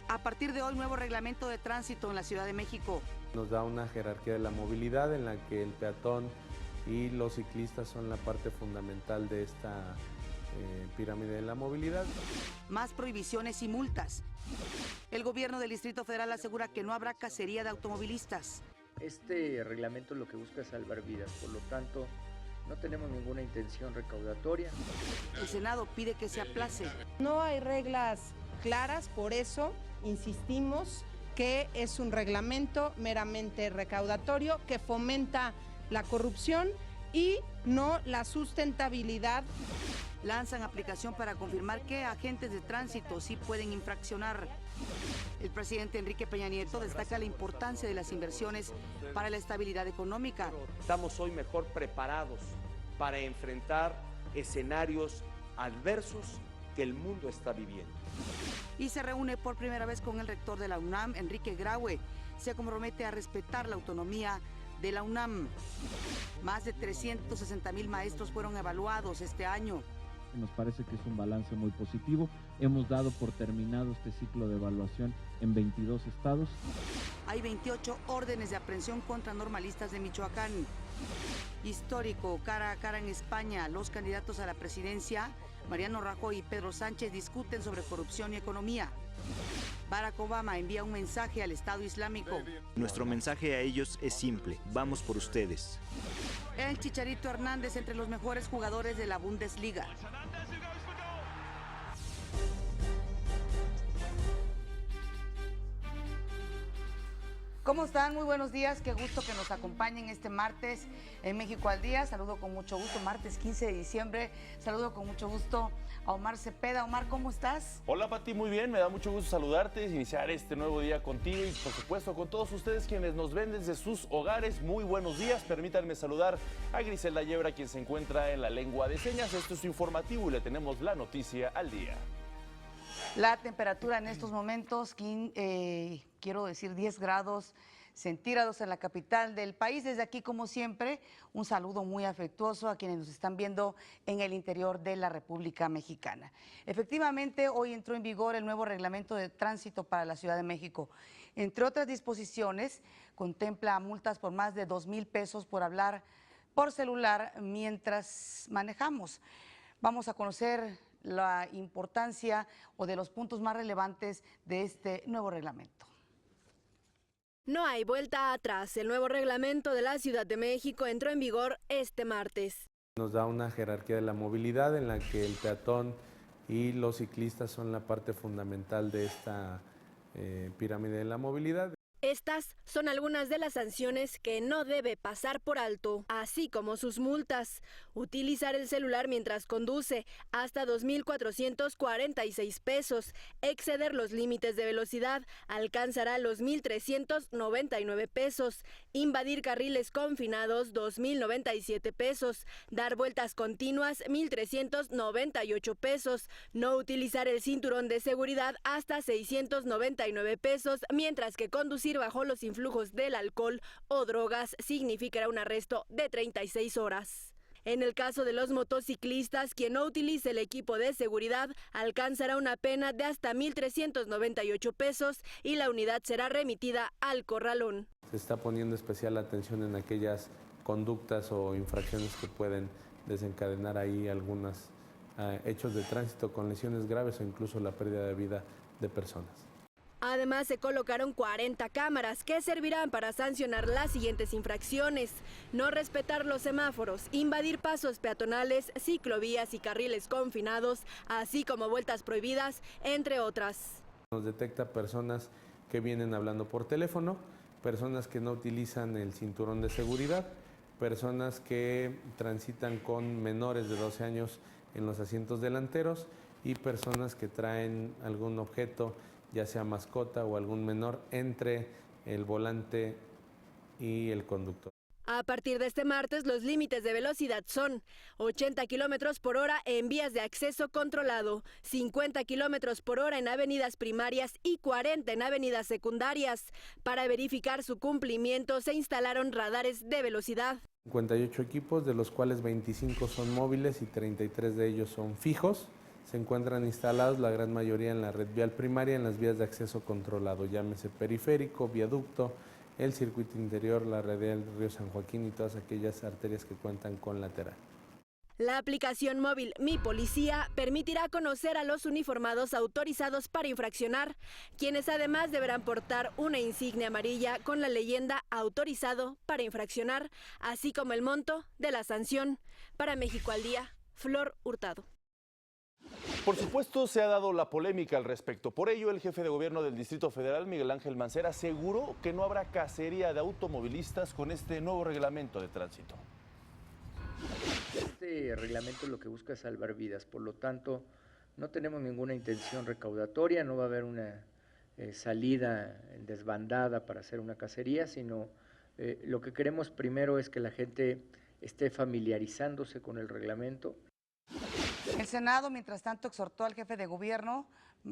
A partir de hoy, nuevo reglamento de tránsito en la Ciudad de México. Nos da una jerarquía de la movilidad en la que el peatón y los ciclistas son la parte fundamental de esta pirámide de la movilidad. Más prohibiciones y multas. El gobierno del Distrito Federal asegura que no habrá cacería de automovilistas. Este reglamento lo que busca es salvar vidas, por lo tanto, no tenemos ninguna intención recaudatoria. El Senado pide que se aplace. No hay reglas claras, por eso insistimos que es un reglamento meramente recaudatorio que fomenta la corrupción y no la sustentabilidad. Lanzan aplicación para confirmar que agentes de tránsito sí pueden infraccionar. El presidente Enrique Peña Nieto destaca la importancia de las inversiones para la estabilidad económica. Estamos hoy mejor preparados para enfrentar escenarios adversos que el mundo está viviendo. Y se reúne por primera vez con el rector de la UNAM, Enrique Graue. Se compromete a respetar la autonomía de la UNAM. Más de 360,000 maestros fueron evaluados este año. Nos parece que es un balance muy positivo. Hemos dado por terminado este ciclo de evaluación en 22 estados. Hay 28 órdenes de aprehensión contra normalistas de Michoacán. Histórico, cara a cara en España, los candidatos a la presidencia, Mariano Rajoy y Pedro Sánchez, discuten sobre corrupción y economía. Barack Obama envía un mensaje al Estado Islámico. Nuestro mensaje a ellos es simple: vamos por ustedes. El Chicharito Hernández entre los mejores jugadores de la Bundesliga. ¿Cómo están? Muy buenos días, qué gusto que nos acompañen este martes en México al Día. Saludo con mucho gusto, martes 15 de diciembre, saludo con mucho gusto a Omar Cepeda. Omar, ¿cómo estás? Hola Pati, muy bien, me da mucho gusto saludarte, iniciar este nuevo día contigo y por supuesto con todos ustedes quienes nos ven desde sus hogares. Muy buenos días, permítanme saludar a Griselda Yebra, quien se encuentra en la lengua de señas. Esto es su informativo y le tenemos la noticia al día. La temperatura en estos momentos, quiero decir 10 grados centígrados en la capital del país. Desde aquí, como siempre, un saludo muy afectuoso a quienes nos están viendo en el interior de la República Mexicana. Efectivamente, hoy entró en vigor el nuevo reglamento de tránsito para la Ciudad de México. Entre otras disposiciones, contempla multas por más de 2,000 pesos por hablar por celular mientras manejamos. Vamos a conocer la importancia o de los puntos más relevantes de este nuevo reglamento. No hay vuelta atrás. El nuevo reglamento de la Ciudad de México entró en vigor este martes. Nos da una jerarquía de la movilidad en la que el peatón y los ciclistas son la parte fundamental de esta pirámide de la movilidad. Estas son algunas de las sanciones que no debe pasar por alto, así como sus multas. Utilizar el celular mientras conduce, hasta 2,446 pesos. Exceder los límites de velocidad, alcanzará los 1,399 pesos. Invadir carriles confinados, 2,097 pesos. Dar vueltas continuas, 1,398 pesos. No utilizar el cinturón de seguridad, hasta 699 pesos, mientras que conducir bajo los influjos del alcohol o drogas significará un arresto de 36 horas. En el caso de los motociclistas, quien no utilice el equipo de seguridad alcanzará una pena de hasta 1,398 pesos y la unidad será remitida al corralón. Se está poniendo especial atención en aquellas conductas o infracciones que pueden desencadenar ahí algunos hechos de tránsito con lesiones graves o incluso la pérdida de vida de personas. Además, se colocaron 40 cámaras que servirán para sancionar las siguientes infracciones: no respetar los semáforos, invadir pasos peatonales, ciclovías y carriles confinados, así como vueltas prohibidas, entre otras. Nos detecta personas que vienen hablando por teléfono, personas que no utilizan el cinturón de seguridad, personas que transitan con menores de 12 años en los asientos delanteros y personas que traen algún objeto, ya sea mascota o algún menor, entre el volante y el conductor. A partir de este martes, los límites de velocidad son 80 kilómetros por hora en vías de acceso controlado, 50 kilómetros por hora en avenidas primarias y 40 en avenidas secundarias. Para verificar su cumplimiento, se instalaron radares de velocidad. 58 equipos, de los cuales 25 son móviles y 33 de ellos son fijos. Se encuentran instalados la gran mayoría en la red vial primaria, en las vías de acceso controlado, llámese periférico, viaducto, el circuito interior, la radial Río San Joaquín y todas aquellas arterias que cuentan con lateral. La aplicación móvil Mi Policía permitirá conocer a los uniformados autorizados para infraccionar, quienes además deberán portar una insignia amarilla con la leyenda autorizado para infraccionar, así como el monto de la sanción. Para México al Día, Flor Hurtado. Por supuesto, se ha dado la polémica al respecto. Por ello, el jefe de gobierno del Distrito Federal, Miguel Ángel Mancera, aseguró que no habrá cacería de automovilistas con este nuevo reglamento de tránsito. Este reglamento lo que busca es salvar vidas, por lo tanto, no tenemos ninguna intención recaudatoria, no va a haber una salida desbandada para hacer una cacería, sino lo que queremos primero es que la gente esté familiarizándose con el reglamento. El Senado, mientras tanto, exhortó al jefe de gobierno,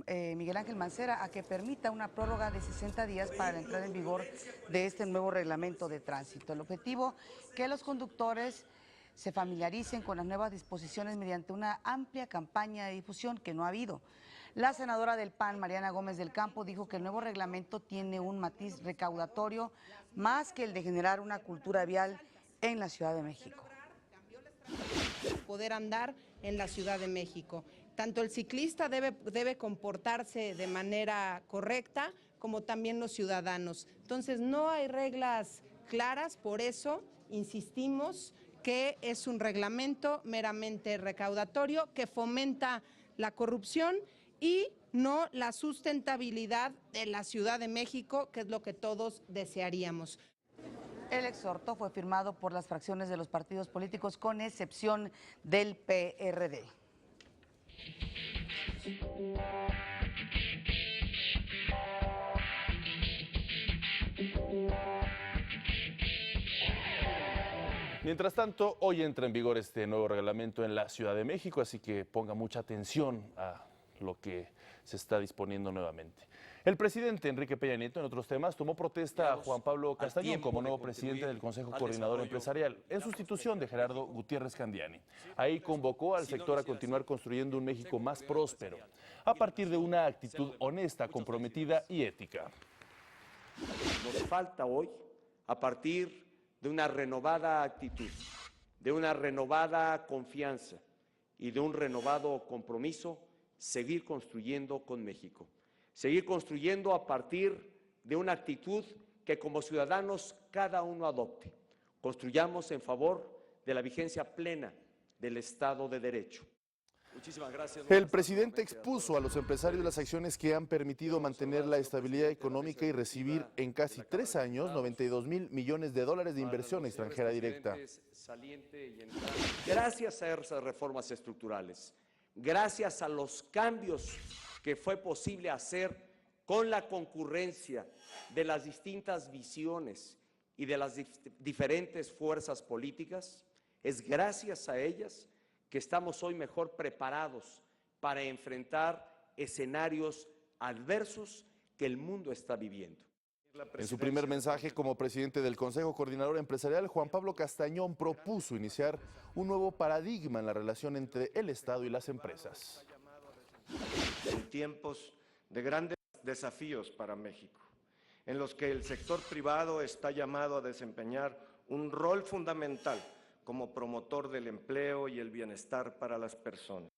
Miguel Ángel Mancera, a que permita una prórroga de 60 días para la entrada en vigor de este nuevo reglamento de tránsito. El objetivo, que los conductores se familiaricen con las nuevas disposiciones mediante una amplia campaña de difusión que no ha habido. La senadora del PAN, Mariana Gómez del Campo, dijo que el nuevo reglamento tiene un matiz recaudatorio más que el de generar una cultura vial en la Ciudad de México. Poder andar en la Ciudad de México. Tanto el ciclista debe comportarse de manera correcta, como también los ciudadanos. Entonces, no hay reglas claras, por eso insistimos que es un reglamento meramente recaudatorio que fomenta la corrupción y no la sustentabilidad de la Ciudad de México, que es lo que todos desearíamos. El exhorto fue firmado por las fracciones de los partidos políticos, con excepción del PRD. Mientras tanto, hoy entra en vigor este nuevo reglamento en la Ciudad de México, así que ponga mucha atención a lo que se está disponiendo nuevamente. El presidente Enrique Peña Nieto, en otros temas, tomó protesta a Juan Pablo Castañón como nuevo presidente del Consejo Coordinador Empresarial, en sustitución de Gerardo Gutiérrez Candiani. Ahí convocó al sector a continuar construyendo un México más próspero, a partir de una actitud honesta, comprometida y ética. Nos falta hoy, a partir de una renovada actitud, de una renovada confianza y de un renovado compromiso, seguir construyendo con México. Seguir construyendo a partir de una actitud que como ciudadanos cada uno adopte. Construyamos en favor de la vigencia plena del Estado de Derecho. Muchísimas gracias. El presidente expuso a los empresarios las acciones que han permitido mantener la estabilidad económica y recibir en casi 3 años 92,000 millones de dólares de inversión extranjera directa. Gracias a esas reformas estructurales, gracias a los cambios que fue posible hacer con la concurrencia de las distintas visiones y de las diferentes fuerzas políticas, es gracias a ellas que estamos hoy mejor preparados para enfrentar escenarios adversos que el mundo está viviendo. En su primer mensaje como presidente del Consejo Coordinador Empresarial, Juan Pablo Castañón propuso iniciar un nuevo paradigma en la relación entre el Estado y las empresas. En tiempos de grandes desafíos para México, en los que el sector privado está llamado a desempeñar un rol fundamental como promotor del empleo y el bienestar para las personas.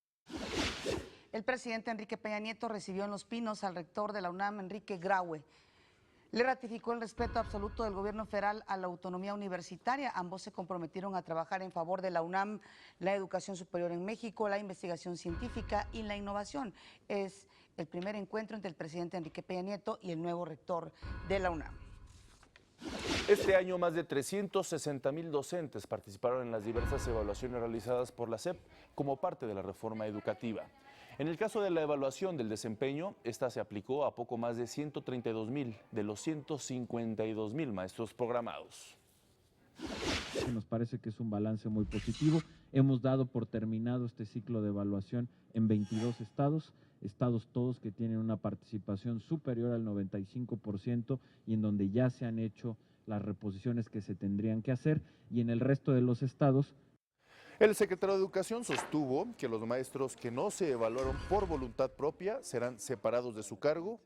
El presidente Enrique Peña Nieto recibió en Los Pinos al rector de la UNAM, Enrique Graue. Le ratificó el respeto absoluto del gobierno federal a la autonomía universitaria. Ambos se comprometieron a trabajar en favor de la UNAM, la educación superior en México, la investigación científica y la innovación. Es el primer encuentro entre el presidente Enrique Peña Nieto y el nuevo rector de la UNAM. Este año más de 360,000 docentes participaron en las diversas evaluaciones realizadas por la SEP como parte de la reforma educativa. En el caso de la evaluación del desempeño, esta se aplicó a poco más de 132,000 de los 152,000 maestros programados. Nos parece que es un balance muy positivo. Hemos dado por terminado este ciclo de evaluación en 22 estados todos que tienen una participación superior al 95% y en donde ya se han hecho las reposiciones que se tendrían que hacer, y en el resto de los estados. El secretario de Educación sostuvo que los maestros que no se evaluaron por voluntad propia serán separados de su cargo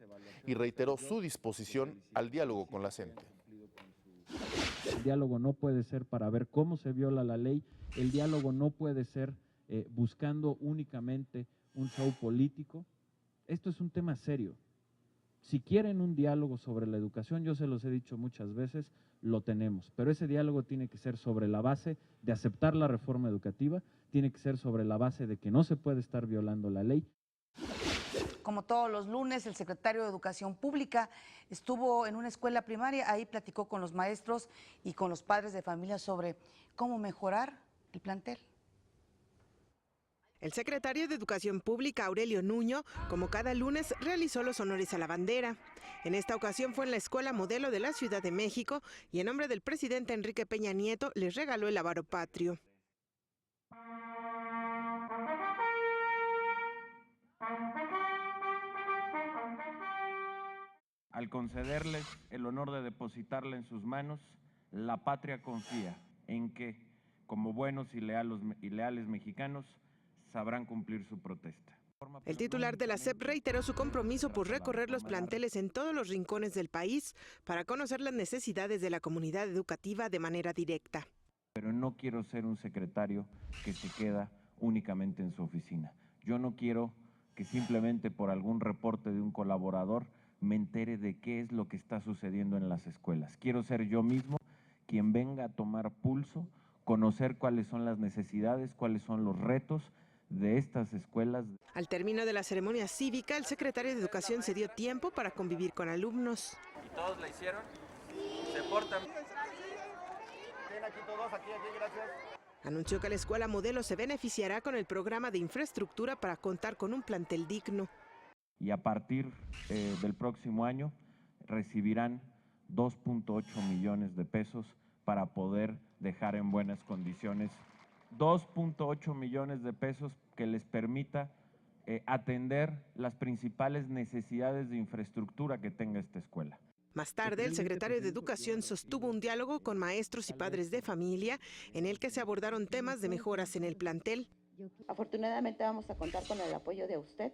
y reiteró su disposición al diálogo con la CENTE. El diálogo no puede ser para ver cómo se viola la ley, el diálogo no puede ser buscando únicamente un show político. Esto es un tema serio. Si quieren un diálogo sobre la educación, yo se los he dicho muchas veces, lo tenemos, pero ese diálogo tiene que ser sobre la base de aceptar la reforma educativa, tiene que ser sobre la base de que no se puede estar violando la ley. Como todos los lunes, el secretario de Educación Pública estuvo en una escuela primaria, ahí platicó con los maestros y con los padres de familia sobre cómo mejorar el plantel. El secretario de Educación Pública, Aurelio Nuño, como cada lunes, realizó los honores a la bandera. En esta ocasión fue en la Escuela Modelo de la Ciudad de México y en nombre del presidente Enrique Peña Nieto les regaló el avaro patrio. Al concederles el honor de depositarla en sus manos, la patria confía en que, como buenos y leales mexicanos, sabrán cumplir su protesta. El titular de la SEP reiteró su compromiso por recorrer los planteles en todos los rincones del país para conocer las necesidades de la comunidad educativa de manera directa. Pero no quiero ser un secretario que se queda únicamente en su oficina. Yo no quiero que simplemente por algún reporte de un colaborador me entere de qué es lo que está sucediendo en las escuelas. Quiero ser yo mismo quien venga a tomar pulso, conocer cuáles son las necesidades, cuáles son los retos de estas escuelas. Al término de la ceremonia cívica, el secretario de Educación se dio tiempo para convivir con alumnos. ¿Y todos la hicieron? ¿Se portan? Ven aquí todos, aquí, gracias. Anunció que la Escuela Modelo se beneficiará con el programa de infraestructura para contar con un plantel digno. Y a partir del próximo año recibirán 2.8 millones de pesos para poder dejar en buenas condiciones 2.8 millones de pesos que les permita atender las principales necesidades de infraestructura que tenga esta escuela. Más tarde, el secretario de Educación sostuvo un diálogo con maestros y padres de familia en el que se abordaron temas de mejoras en el plantel. Afortunadamente vamos a contar con el apoyo de usted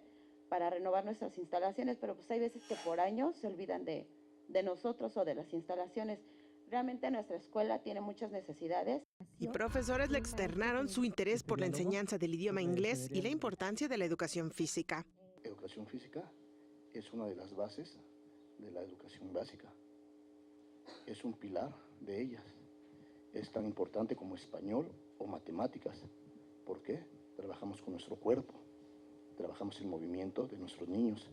para renovar nuestras instalaciones, pero pues hay veces que por años se olvidan de nosotros o de las instalaciones. Realmente nuestra escuela tiene muchas necesidades. Y profesores le externaron su interés por la enseñanza del idioma inglés y la importancia de la educación física. Educación física es una de las bases de la educación básica. Es un pilar de ellas. Es tan importante como español o matemáticas. ¿Por qué? Trabajamos con nuestro cuerpo, trabajamos el movimiento de nuestros niños.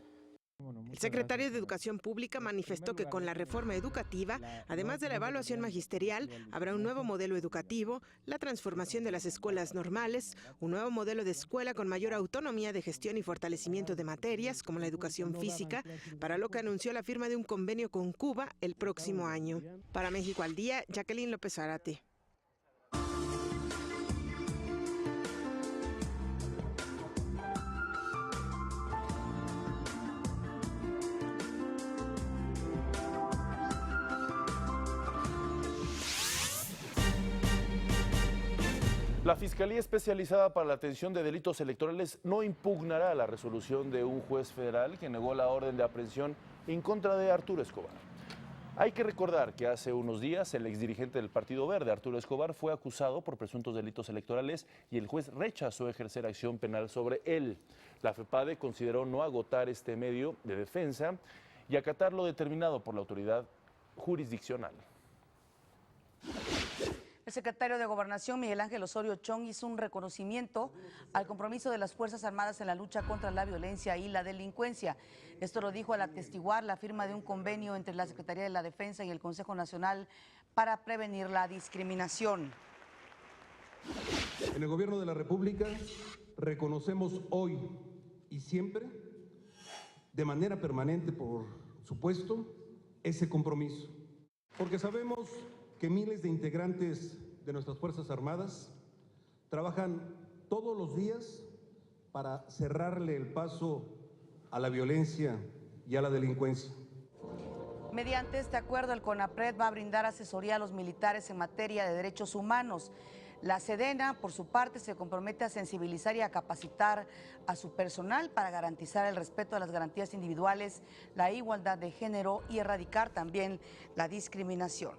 El secretario de Educación Pública manifestó que con la reforma educativa, además de la evaluación magisterial, habrá un nuevo modelo educativo, la transformación de las escuelas normales, un nuevo modelo de escuela con mayor autonomía de gestión y fortalecimiento de materias como la educación física, para lo que anunció la firma de un convenio con Cuba el próximo año. Para México al Día, Jacqueline López Zárate. La Fiscalía Especializada para la Atención de Delitos Electorales no impugnará la resolución de un juez federal que negó la orden de aprehensión en contra de Arturo Escobar. Hay que recordar que hace unos días el exdirigente del Partido Verde, Arturo Escobar, fue acusado por presuntos delitos electorales y el juez rechazó ejercer acción penal sobre él. La FEPADE consideró no agotar este medio de defensa y acatar lo determinado por la autoridad jurisdiccional. El secretario de Gobernación, Miguel Ángel Osorio Chong, hizo un reconocimiento al compromiso de las Fuerzas Armadas en la lucha contra la violencia y la delincuencia. Esto lo dijo al atestiguar la firma de un convenio entre la Secretaría de la Defensa y el Consejo Nacional para prevenir la discriminación. En el Gobierno de la República reconocemos hoy y siempre, de manera permanente, por supuesto, ese compromiso, porque sabemos que miles de integrantes de nuestras Fuerzas Armadas trabajan todos los días para cerrarle el paso a la violencia y a la delincuencia. Mediante este acuerdo, el CONAPRED va a brindar asesoría a los militares en materia de derechos humanos. La Sedena, por su parte, se compromete a sensibilizar y a capacitar a su personal para garantizar el respeto a las garantías individuales, la igualdad de género y erradicar también la discriminación.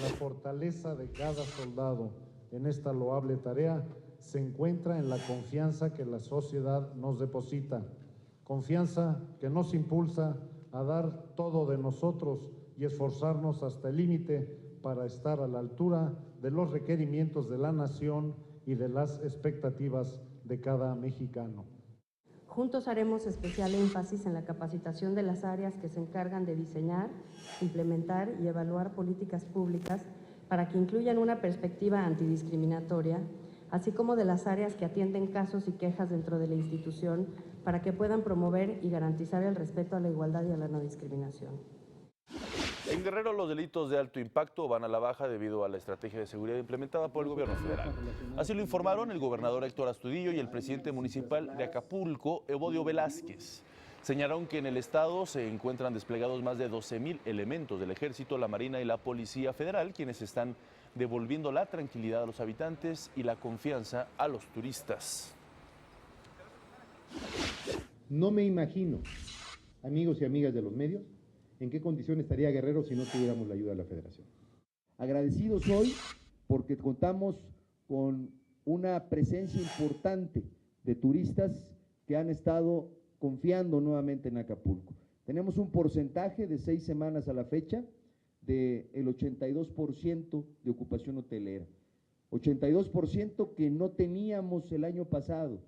La fortaleza de cada soldado en esta loable tarea se encuentra en la confianza que la sociedad nos deposita, confianza que nos impulsa a dar todo de nosotros y esforzarnos hasta el límite para estar a la altura de los requerimientos de la nación y de las expectativas de cada mexicano. Juntos haremos especial énfasis en la capacitación de las áreas que se encargan de diseñar, implementar y evaluar políticas públicas para que incluyan una perspectiva antidiscriminatoria, así como de las áreas que atienden casos y quejas dentro de la institución para que puedan promover y garantizar el respeto a la igualdad y a la no discriminación. En Guerrero, los delitos de alto impacto van a la baja debido a la estrategia de seguridad implementada por el gobierno federal. Así lo informaron el gobernador Héctor Astudillo y el presidente municipal de Acapulco, Evodio Velázquez. Señalaron que en el estado se encuentran desplegados más de 12,000 elementos del Ejército, la Marina y la Policía Federal, quienes están devolviendo la tranquilidad a los habitantes y la confianza a los turistas. No me imagino, amigos y amigas de los medios, en qué condición estaría Guerrero si no tuviéramos la ayuda de la Federación. Agradecidos hoy porque contamos con una presencia importante de turistas que han estado confiando nuevamente en Acapulco. Tenemos un porcentaje de 6 semanas a la fecha del 82% de ocupación hotelera. 82% que no teníamos el año pasado.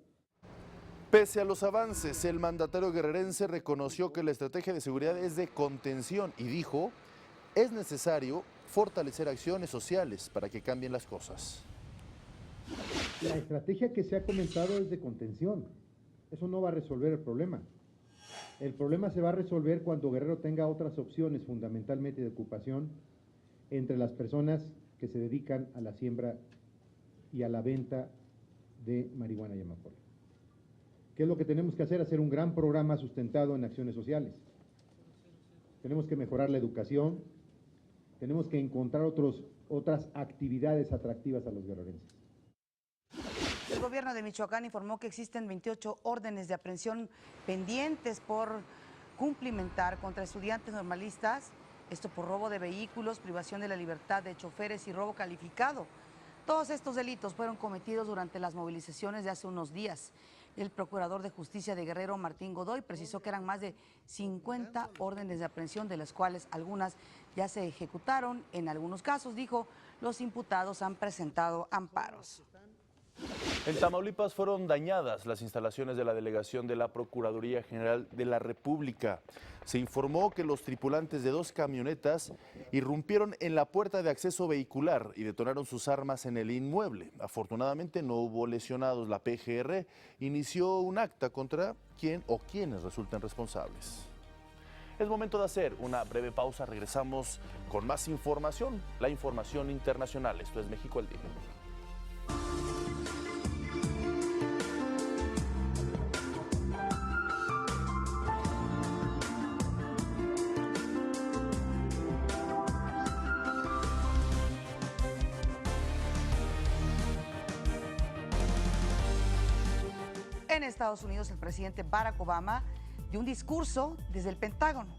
Pese a los avances, el mandatario guerrerense reconoció que la estrategia de seguridad es de contención y dijo, es necesario fortalecer acciones sociales para que cambien las cosas. La estrategia que se ha comentado es de contención. Eso no va a resolver el problema. El problema se va a resolver cuando Guerrero tenga otras opciones, fundamentalmente de ocupación, entre las personas que se dedican a la siembra y a la venta de marihuana y amapola. ¿Qué es lo que tenemos que hacer? Hacer un gran programa sustentado en acciones sociales. Tenemos que mejorar la educación, tenemos que encontrar otras actividades atractivas a los guerrerenses. El gobierno de Michoacán informó que existen 28 órdenes de aprehensión pendientes por cumplimentar contra estudiantes normalistas, esto por robo de vehículos, privación de la libertad de choferes y robo calificado. Todos estos delitos fueron cometidos durante las movilizaciones de hace unos días. El procurador de justicia de Guerrero, Martín Godoy, precisó que eran más de 50 órdenes de aprehensión, de las cuales algunas ya se ejecutaron. En algunos casos, dijo, los imputados han presentado amparos. En Tamaulipas fueron dañadas las instalaciones de la delegación de la Procuraduría General de la República. Se informó que los tripulantes de 2 camionetas irrumpieron en la puerta de acceso vehicular y detonaron sus armas en el inmueble. Afortunadamente no hubo lesionados. La PGR inició un acta contra quien o quienes resulten responsables. Es momento de hacer una breve pausa. Regresamos con más información, la información internacional. Esto es México al Día. En Estados Unidos, el presidente Barack Obama dio un discurso desde el Pentágono.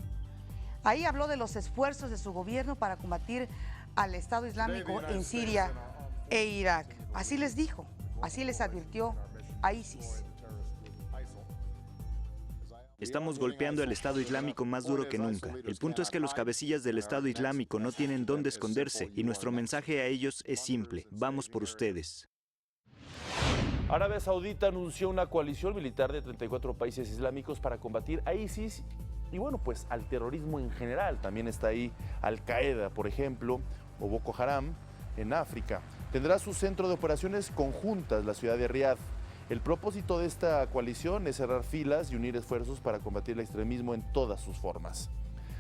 Ahí habló de los esfuerzos de su gobierno para combatir al Estado Islámico en Siria e Irak. Así les dijo, así les advirtió a ISIS. Estamos golpeando al Estado Islámico más duro que nunca. El punto es que los cabecillas del Estado Islámico no tienen dónde esconderse y nuestro mensaje a ellos es simple: vamos por ustedes. Arabia Saudita anunció una coalición militar de 34 países islámicos para combatir a ISIS y bueno, pues al terrorismo en general. También está ahí Al-Qaeda, por ejemplo, o Boko Haram en África. Tendrá su centro de operaciones conjuntas la ciudad de Riad. El propósito de esta coalición es cerrar filas y unir esfuerzos para combatir el extremismo en todas sus formas.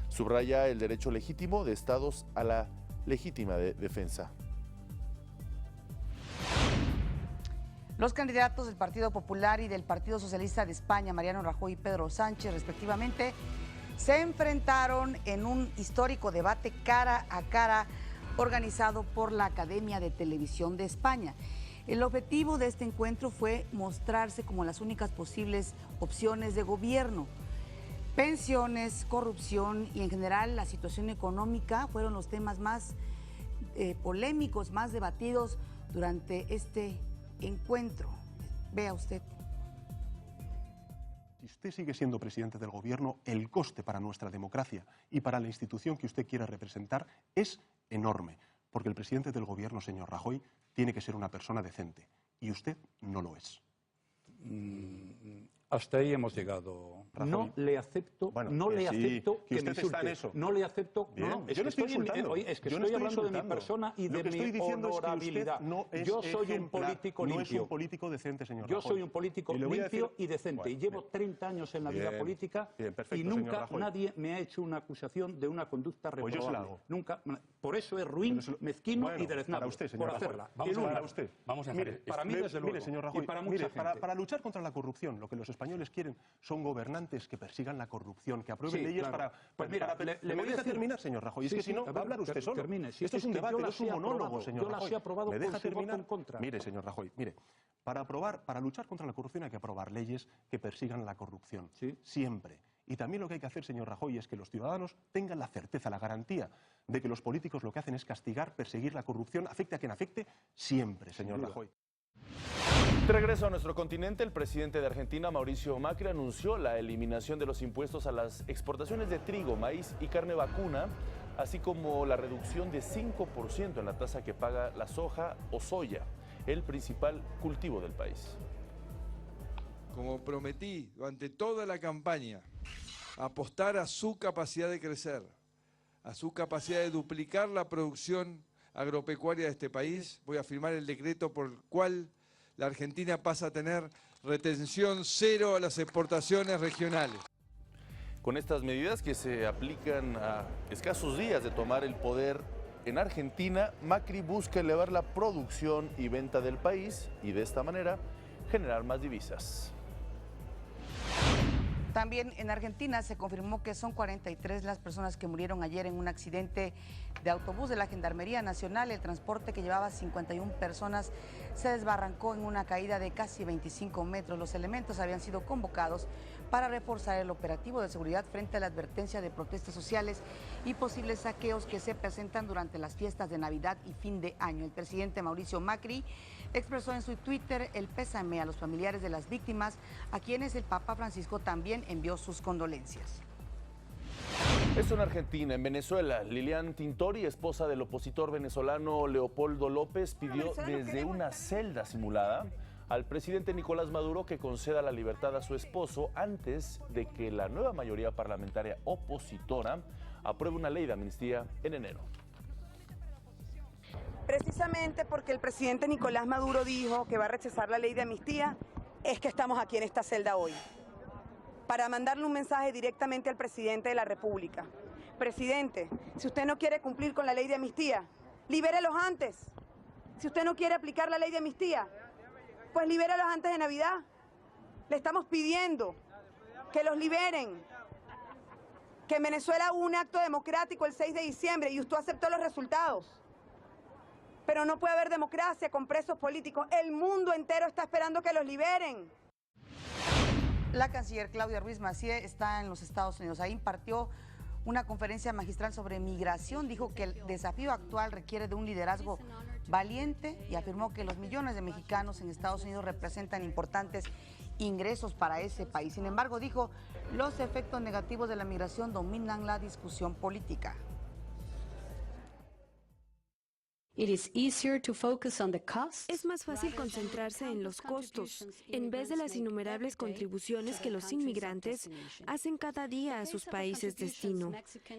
Subraya el derecho legítimo de estados a la legítima defensa. Los candidatos del Partido Popular y del Partido Socialista de España, Mariano Rajoy y Pedro Sánchez, respectivamente, se enfrentaron en un histórico debate cara a cara organizado por la Academia de Televisión de España. El objetivo de este encuentro fue mostrarse como las únicas posibles opciones de gobierno. Pensiones, corrupción y en general la situación económica fueron los temas más polémicos, más debatidos durante este encuentro. Vea usted. Si usted sigue siendo presidente del gobierno, el coste para nuestra democracia y para la institución que usted quiera representar es enorme, porque el presidente del gobierno, señor Rajoy, tiene que ser una persona decente, y usted no lo es. Hasta ahí hemos llegado. Rajoy. No le acepto, Bueno, no le sí, acepto que que me usted está en insulte. eso. No le acepto. Bien, No, es yo no que estoy estoy insultando. oye, es que Yo no estoy hablando de mi insultando. persona y Lo de que estoy mi diciendo es que honorabilidad. usted no es Yo soy un ejemplar, político no es limpio. un político decente, señor Yo Rajoy. soy un político Y le voy a limpio decir- y decente. Bueno, y llevo bien. 30 años en la vida Bien, política bien, perfecto, y señor nunca Rajoy. nadie me ha hecho una acusación de una conducta Pues reprobable. yo se la hago. Nunca. Por eso es ruin, mezquino Bueno, y deleznable. para usted, señor por Rajoy. hacerla. Vamos El a ver, único. para usted. Vamos a Mire, hacer. Para mí, desde luego. Mire, señor Rajoy, y para mucha gente. para luchar contra la corrupción, lo que los españoles quieren son gobernantes que persigan la corrupción, que aprueben Sí, leyes claro. para... Pues mira, le ¿Me voy a deja decir- terminar, señor Rajoy? Es Sí, que sí, si no, a va ver, a hablar usted solo. termine. Si Esto es es un que yo debate, las es un he monólogo, aprobado, señor yo las Rajoy. he aprobado ¿Me con deja su voto terminar? en contra. Mire, señor Rajoy, mire. Para luchar contra la corrupción hay que aprobar leyes que persigan la corrupción. Siempre. Y también lo que hay que hacer, señor Rajoy, es que los ciudadanos tengan la certeza, la garantía de que los políticos lo que hacen es castigar, perseguir la corrupción, afecte a quien afecte, siempre, señor Rajoy. De regreso a nuestro continente, el presidente de Argentina, Mauricio Macri, anunció la eliminación de los impuestos a las exportaciones de trigo, maíz y carne vacuna, así como la reducción de 5% en la tasa que paga la soja o soya, el principal cultivo del país. Como prometí durante toda la campaña, apostar a su capacidad de crecer, a su capacidad de duplicar la producción agropecuaria de este país, voy a firmar el decreto por el cual la Argentina pasa a tener retención cero a las exportaciones regionales. Con estas medidas que se aplican a escasos días de tomar el poder en Argentina, Macri busca elevar la producción y venta del país y de esta manera generar más divisas. También en Argentina se confirmó que son 43 las personas que murieron ayer en un accidente de autobús de la Gendarmería Nacional. El transporte, que llevaba 51 personas, se desbarrancó en una caída de casi 25 metros. Los elementos habían sido convocados para reforzar el operativo de seguridad frente a la advertencia de protestas sociales y posibles saqueos que se presentan durante las fiestas de Navidad y fin de año. El presidente Mauricio Macri expresó en su Twitter el pésame a los familiares de las víctimas, a quienes el Papa Francisco también envió sus condolencias. Esto en Argentina. En Venezuela, Lilian Tintori, esposa del opositor venezolano Leopoldo López, pidió desde una celda simulada al presidente Nicolás Maduro que conceda la libertad a su esposo antes de que la nueva mayoría parlamentaria opositora apruebe una ley de amnistía en enero. Precisamente porque el presidente Nicolás Maduro dijo que va a rechazar la ley de amnistía, es que estamos aquí en esta celda hoy, para mandarle un mensaje directamente al presidente de la República. Presidente, si usted no quiere cumplir con la ley de amnistía, libérelos antes. Si usted no quiere aplicar la ley de amnistía, pues libérelos antes de Navidad. Le estamos pidiendo que los liberen. Que en Venezuela hubo un acto democrático el 6 de diciembre y usted aceptó los resultados. Pero no puede haber democracia con presos políticos. El mundo entero está esperando que los liberen. La canciller Claudia Ruiz Massieu está en los Estados Unidos. Ahí impartió una conferencia magistral sobre migración. Dijo que el desafío actual requiere de un liderazgo valiente y afirmó que los millones de mexicanos en Estados Unidos representan importantes ingresos para ese país. Sin embargo, dijo, los efectos negativos de la migración dominan la discusión política. Es más fácil concentrarse en los costos, en vez de las innumerables contribuciones que los inmigrantes hacen cada día a sus países destino.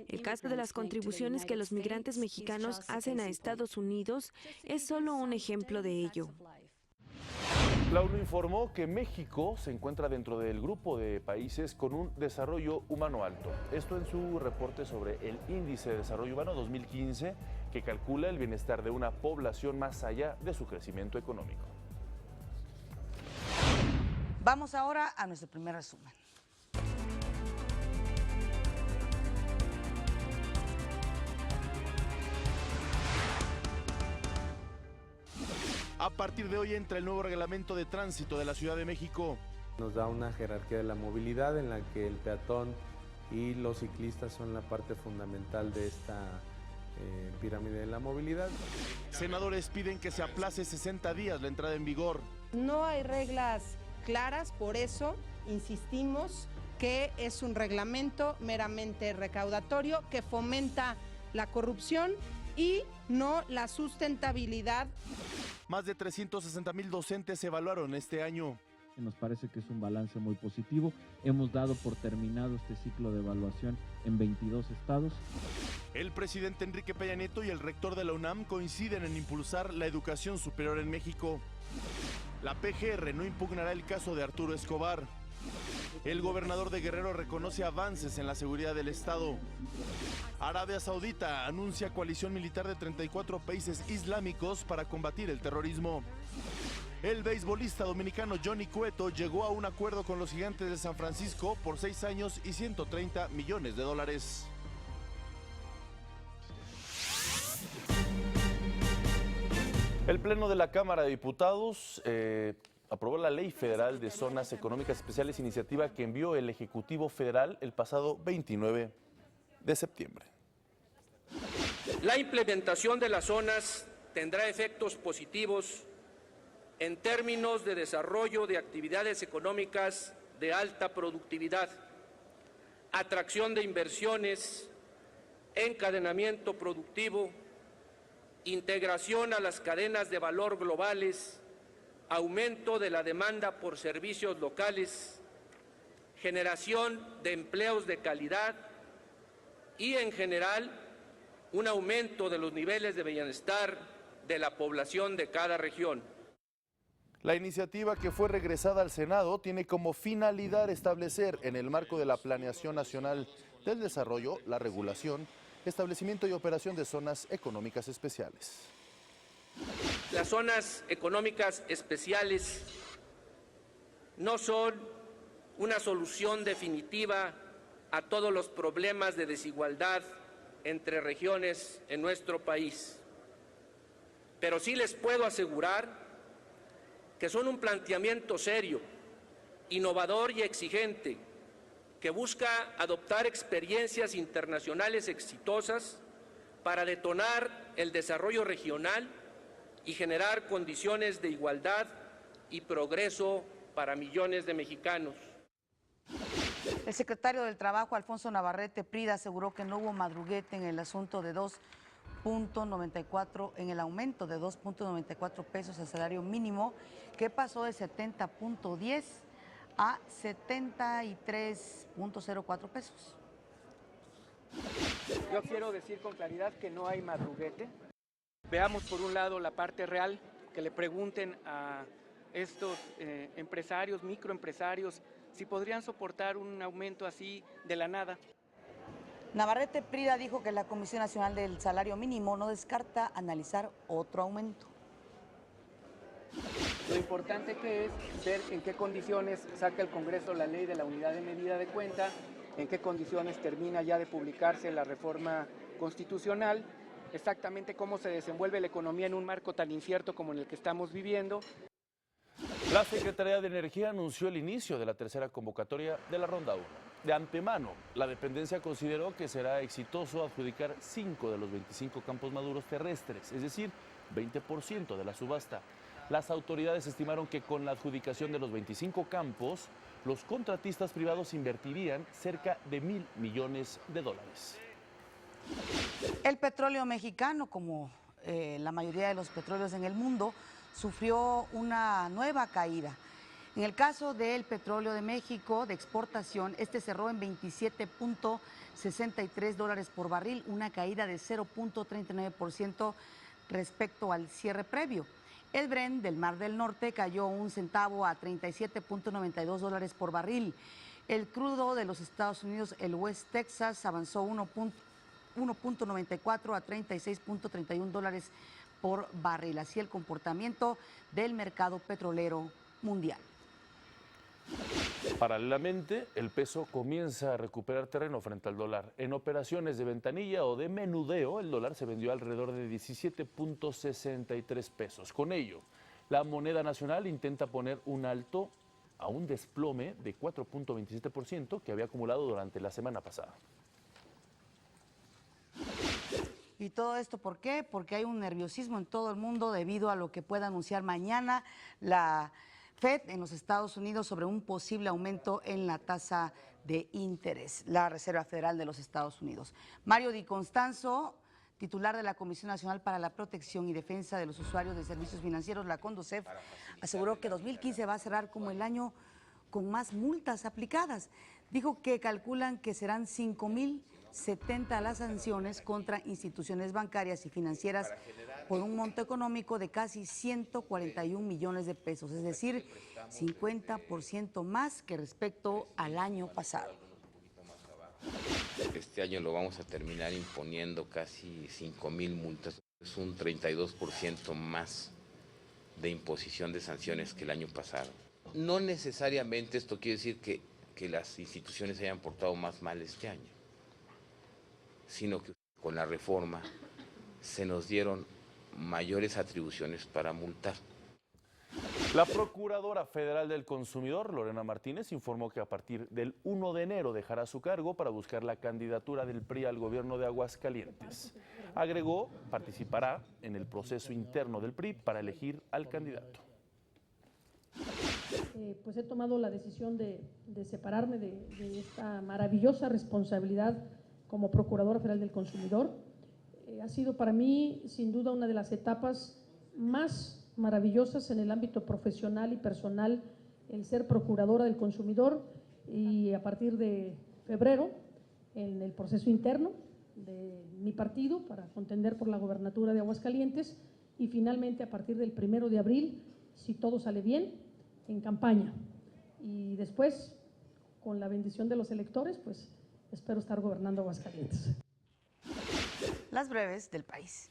El caso de las contribuciones que los migrantes mexicanos hacen a Estados Unidos es solo un ejemplo de ello. La ONU informó que México se encuentra dentro del grupo de países con un desarrollo humano alto. Esto en su reporte sobre el Índice de Desarrollo Humano 2015, que calcula el bienestar de una población más allá de su crecimiento económico. Vamos ahora a nuestro primer resumen. A partir de hoy entra el nuevo reglamento de tránsito de la Ciudad de México. Nos da una jerarquía de la movilidad en la que el peatón y los ciclistas son la parte fundamental de esta pirámide de la movilidad. Senadores piden que se aplace 60 días la entrada en vigor. No hay reglas claras, por eso insistimos que es un reglamento meramente recaudatorio que fomenta la corrupción y no la sustentabilidad. Más de 360,000 docentes se evaluaron este año. Nos parece que es un balance muy positivo. Hemos dado por terminado este ciclo de evaluación en 22 estados. El presidente Enrique Peña Nieto y el rector de la UNAM coinciden en impulsar la educación superior en México. La PGR no impugnará el caso de Arturo Escobar. El gobernador de Guerrero reconoce avances en la seguridad del estado. Arabia Saudita anuncia coalición militar de 34 países islámicos para combatir el terrorismo. El beisbolista dominicano Johnny Cueto llegó a un acuerdo con los Gigantes de San Francisco por 6 años y $130 millones. El Pleno de la Cámara de Diputados aprobó la Ley Federal de Zonas Económicas Especiales, iniciativa que envió el Ejecutivo Federal el pasado 29 de septiembre. La implementación de las zonas tendrá efectos positivos en términos de desarrollo de actividades económicas de alta productividad, atracción de inversiones, encadenamiento productivo, integración a las cadenas de valor globales, aumento de la demanda por servicios locales, generación de empleos de calidad y, en general, un aumento de los niveles de bienestar de la población de cada región. La iniciativa, que fue regresada al Senado, tiene como finalidad establecer, en el marco de la Planeación Nacional del Desarrollo, la regulación, establecimiento y operación de zonas económicas especiales. Las zonas económicas especiales no son una solución definitiva a todos los problemas de desigualdad entre regiones en nuestro país, pero sí les puedo asegurar que son un planteamiento serio, innovador y exigente, que busca adoptar experiencias internacionales exitosas para detonar el desarrollo regional y generar condiciones de igualdad y progreso para millones de mexicanos. El secretario del Trabajo, Alfonso Navarrete Prida, aseguró que no hubo madruguete en el asunto de 2.94, en el aumento de 2.94 pesos al salario mínimo, que pasó de 70.10 a 73.04 pesos. Yo quiero decir con claridad que no hay madruguete. Veamos por un lado la parte real, que le pregunten a estos empresarios, microempresarios, si podrían soportar un aumento así de la nada. Navarrete Prida dijo que la Comisión Nacional del Salario Mínimo no descarta analizar otro aumento. Lo importante que es ver en qué condiciones saca el Congreso la ley de la unidad de medida de cuenta, en qué condiciones termina ya de publicarse la reforma constitucional, exactamente cómo se desenvuelve la economía en un marco tan incierto como en el que estamos viviendo. La Secretaría de Energía anunció el inicio de la tercera convocatoria de la Ronda 1. De antemano, la dependencia consideró que será exitoso adjudicar 5 de los 25 campos maduros terrestres, es decir, 20% de la subasta. Las autoridades estimaron que con la adjudicación de los 25 campos, los contratistas privados invertirían cerca de $1,000 millones. El petróleo mexicano, como la mayoría de los petróleos en el mundo, sufrió una nueva caída. En el caso del petróleo de México de exportación, este cerró en $27.63 por barril, una caída de 0.39% respecto al cierre previo. El Brent del Mar del Norte cayó 1 centavo a $37.92 por barril. El crudo de los Estados Unidos, el West Texas, avanzó 1.94 a 36.31 dólares por barril. Así el comportamiento del mercado petrolero mundial. Paralelamente, el peso comienza a recuperar terreno frente al dólar. En operaciones de ventanilla o de menudeo, el dólar se vendió alrededor de 17.63 pesos. Con ello, la moneda nacional intenta poner un alto a un desplome de 4.27% que había acumulado durante la semana pasada. ¿Y todo esto por qué? Porque hay un nerviosismo en todo el mundo debido a lo que pueda anunciar mañana la Fed en los Estados Unidos sobre un posible aumento en la tasa de interés, la Reserva Federal de los Estados Unidos. Mario Di Constanzo, titular de la Comisión Nacional para la Protección y Defensa de los Usuarios de Servicios Financieros, la CONDUCEF, aseguró que 2015 va a cerrar como el año con más multas aplicadas. Dijo que calculan que serán 5.070 las sanciones contra instituciones bancarias y financieras por un monto económico de casi 141 millones de pesos, es decir, 50% más que respecto al año pasado. Este año lo vamos a terminar imponiendo casi 5.000 multas, es un 32% más de imposición de sanciones que el año pasado. No necesariamente esto quiere decir que las instituciones se hayan portado más mal este año, sino que con la reforma se nos dieron mayores atribuciones para multar. La Procuradora Federal del Consumidor, Lorena Martínez, informó que a partir del 1 de enero dejará su cargo para buscar la candidatura del PRI al gobierno de Aguascalientes. Agregó, participará en el proceso interno del PRI para elegir al candidato. Pues he tomado la decisión de separarme de esta maravillosa responsabilidad como Procuradora Federal del Consumidor. Ha sido para mí, sin duda, una de las etapas más maravillosas en el ámbito profesional y personal, el ser Procuradora del Consumidor, y a partir de febrero, en el proceso interno de mi partido para contender por la gobernatura de Aguascalientes, y finalmente a partir del 1 de abril, si todo sale bien, en campaña. Y después, con la bendición de los electores, pues espero estar gobernando Aguascalientes. Las breves del país.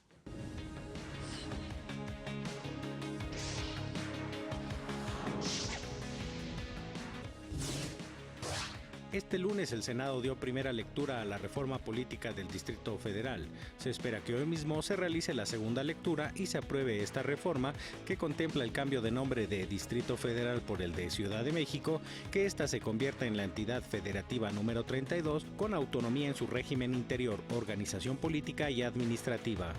Este lunes el Senado dio primera lectura a la reforma política del Distrito Federal. Se espera que hoy mismo se realice la segunda lectura y se apruebe esta reforma que contempla el cambio de nombre de Distrito Federal por el de Ciudad de México, que ésta se convierta en la entidad federativa número 32 con autonomía en su régimen interior, organización política y administrativa.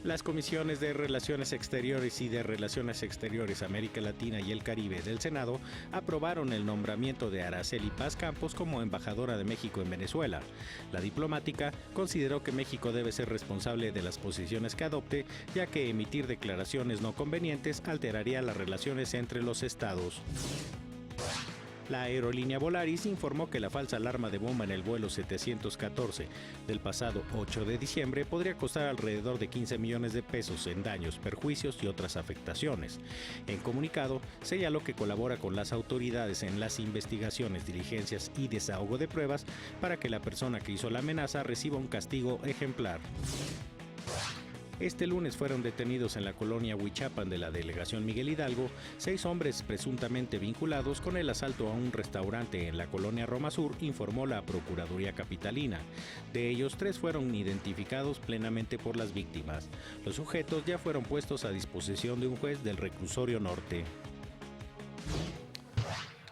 Las comisiones de Relaciones Exteriores y de Relaciones Exteriores América Latina y el Caribe del Senado aprobaron el nombramiento de Araceli Paz Campos como embajadora de México en Venezuela. La diplomática consideró que México debe ser responsable de las posiciones que adopte, ya que emitir declaraciones no convenientes alteraría las relaciones entre los estados. La aerolínea Volaris informó que la falsa alarma de bomba en el vuelo 714 del pasado 8 de diciembre podría costar alrededor de 15 millones de pesos en daños, perjuicios y otras afectaciones. En comunicado, señaló que colabora con las autoridades en las investigaciones, diligencias y desahogo de pruebas para que la persona que hizo la amenaza reciba un castigo ejemplar. Este lunes fueron detenidos en la colonia Huichapan de la delegación Miguel Hidalgo 6 hombres presuntamente vinculados con el asalto a un restaurante en la colonia Roma Sur, informó la Procuraduría Capitalina. De ellos, 3 fueron identificados plenamente por las víctimas. Los sujetos ya fueron puestos a disposición de un juez del reclusorio norte.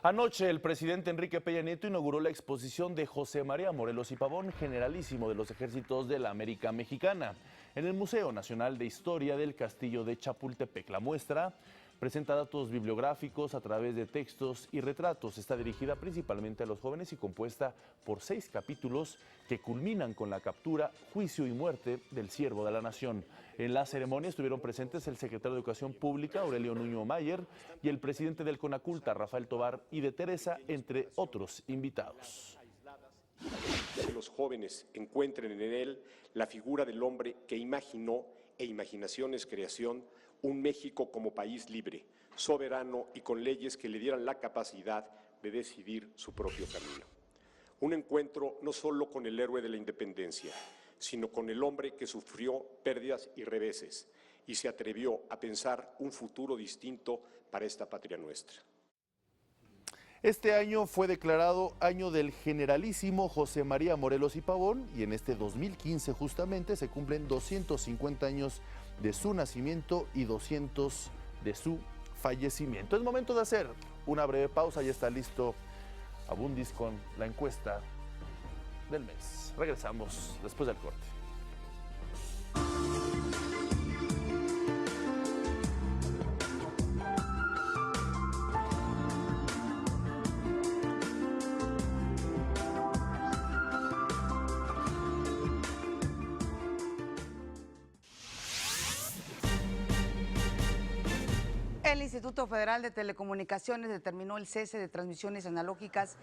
Anoche el presidente Enrique Peña Nieto inauguró la exposición de José María Morelos y Pavón, generalísimo de los ejércitos de la América Mexicana, en el Museo Nacional de Historia del Castillo de Chapultepec. La muestra presenta datos bibliográficos a través de textos y retratos. Está dirigida principalmente a los jóvenes y compuesta por 6 capítulos que culminan con la captura, juicio y muerte del siervo de la nación. En la ceremonia estuvieron presentes el secretario de Educación Pública, Aurelio Nuño Mayer, y el presidente del CONACULTA, Rafael Tovar, y de Teresa, entre otros invitados. Que los jóvenes encuentren en él la figura del hombre que imaginó, e imaginación es creación, un México como país libre, soberano y con leyes que le dieran la capacidad de decidir su propio camino. Un encuentro no solo con el héroe de la independencia, sino con el hombre que sufrió pérdidas y reveses y se atrevió a pensar un futuro distinto para esta patria nuestra. Este año fue declarado año del generalísimo José María Morelos y Pavón y en este 2015 justamente se cumplen 250 años de su nacimiento y 200 de su fallecimiento. Es momento de hacer una breve pausa, ya está listo Abundis con la encuesta del mes. Regresamos después del corte. El Instituto Federal de Telecomunicaciones determinó el cese de transmisiones analógicas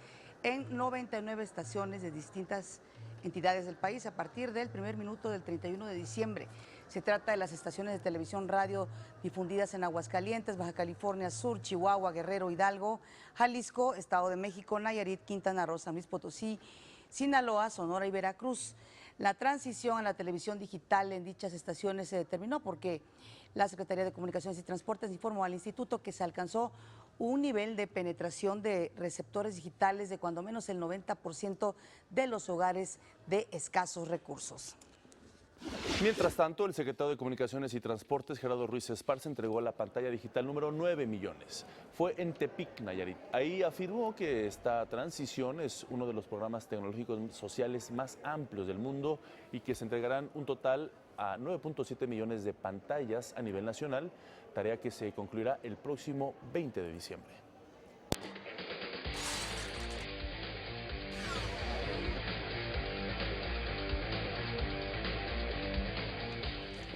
en 99 estaciones de distintas entidades del país a partir del primer minuto del 31 de diciembre. Se trata de las estaciones de televisión radio difundidas en Aguascalientes, Baja California Sur, Chihuahua, Guerrero, Hidalgo, Jalisco, Estado de México, Nayarit, Quintana Roo, San Luis Potosí, Sinaloa, Sonora y Veracruz. La transición a la televisión digital en dichas estaciones se determinó porque la Secretaría de Comunicaciones y Transportes informó al instituto que se alcanzó un nivel de penetración de receptores digitales de cuando menos el 90% de los hogares de escasos recursos. Mientras tanto, el secretario de Comunicaciones y Transportes, Gerardo Ruiz Esparza, entregó la pantalla digital número 9 millones. Fue en Tepic, Nayarit. Ahí afirmó que esta transición es uno de los programas tecnológicos sociales más amplios del mundo y que se entregarán un total a 9.7 millones de pantallas a nivel nacional, tarea que se concluirá el próximo 20 de diciembre.